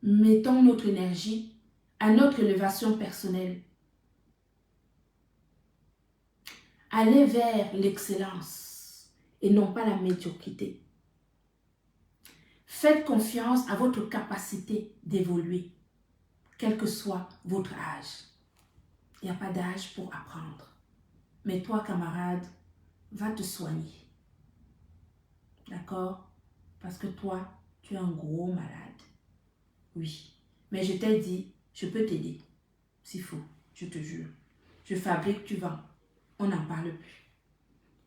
Mettons notre énergie à notre élévation personnelle. Allez vers l'excellence et non pas la médiocrité. Faites confiance à votre capacité d'évoluer, quel que soit votre âge. Il n'y a pas d'âge pour apprendre. Mais toi, camarade, va te soigner. D'accord? Parce que toi, tu es un gros malade. Oui. Mais je t'ai dit, je peux t'aider. S'il faut, je te jure. Je fabrique, tu vends. On n'en parle plus.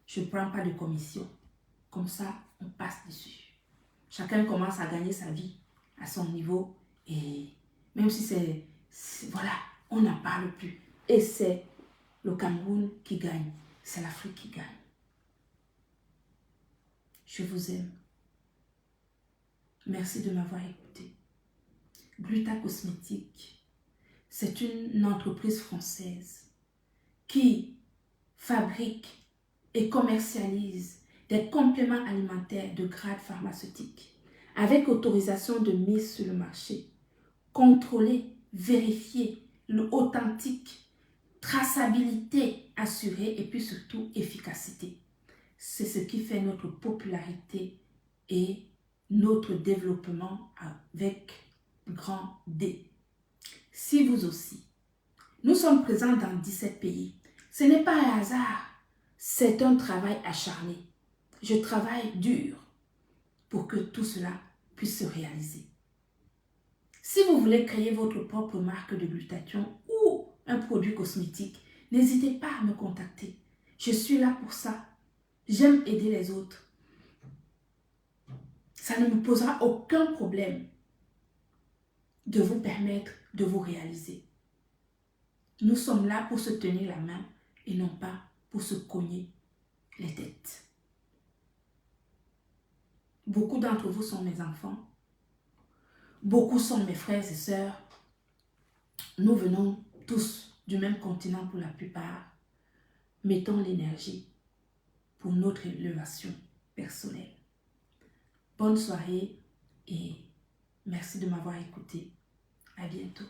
Je ne prends pas de commission. Comme ça, on passe dessus. Chacun commence à gagner sa vie à son niveau. Et même si voilà, on n'en parle plus. Et c'est le Cameroun qui gagne. C'est l'Afrique qui gagne. Je vous aime. Merci de m'avoir écouté. Gluta Cosmétique, c'est une entreprise française qui fabrique et commercialise des compléments alimentaires de grade pharmaceutique avec autorisation de mise sur le marché, contrôlé, vérifié, authentique, traçabilité assurée et puis surtout efficacité. C'est ce qui fait notre popularité et notre développement avec grand D. Si vous aussi, nous sommes présents dans 17 pays. Ce n'est pas un hasard, c'est un travail acharné. Je travaille dur pour que tout cela puisse se réaliser. Si vous voulez créer votre propre marque de glutathion ou un produit cosmétique, n'hésitez pas à me contacter. Je suis là pour ça. J'aime aider les autres. Ça ne me posera aucun problème de vous permettre de vous réaliser. Nous sommes là pour se tenir la main et non pas pour se cogner les têtes. Beaucoup d'entre vous sont mes enfants. Beaucoup sont mes frères et sœurs. Nous venons tous du même continent pour la plupart. Mettons l'énergie pour notre élévation personnelle. Bonne soirée et merci de m'avoir écouté. À bientôt.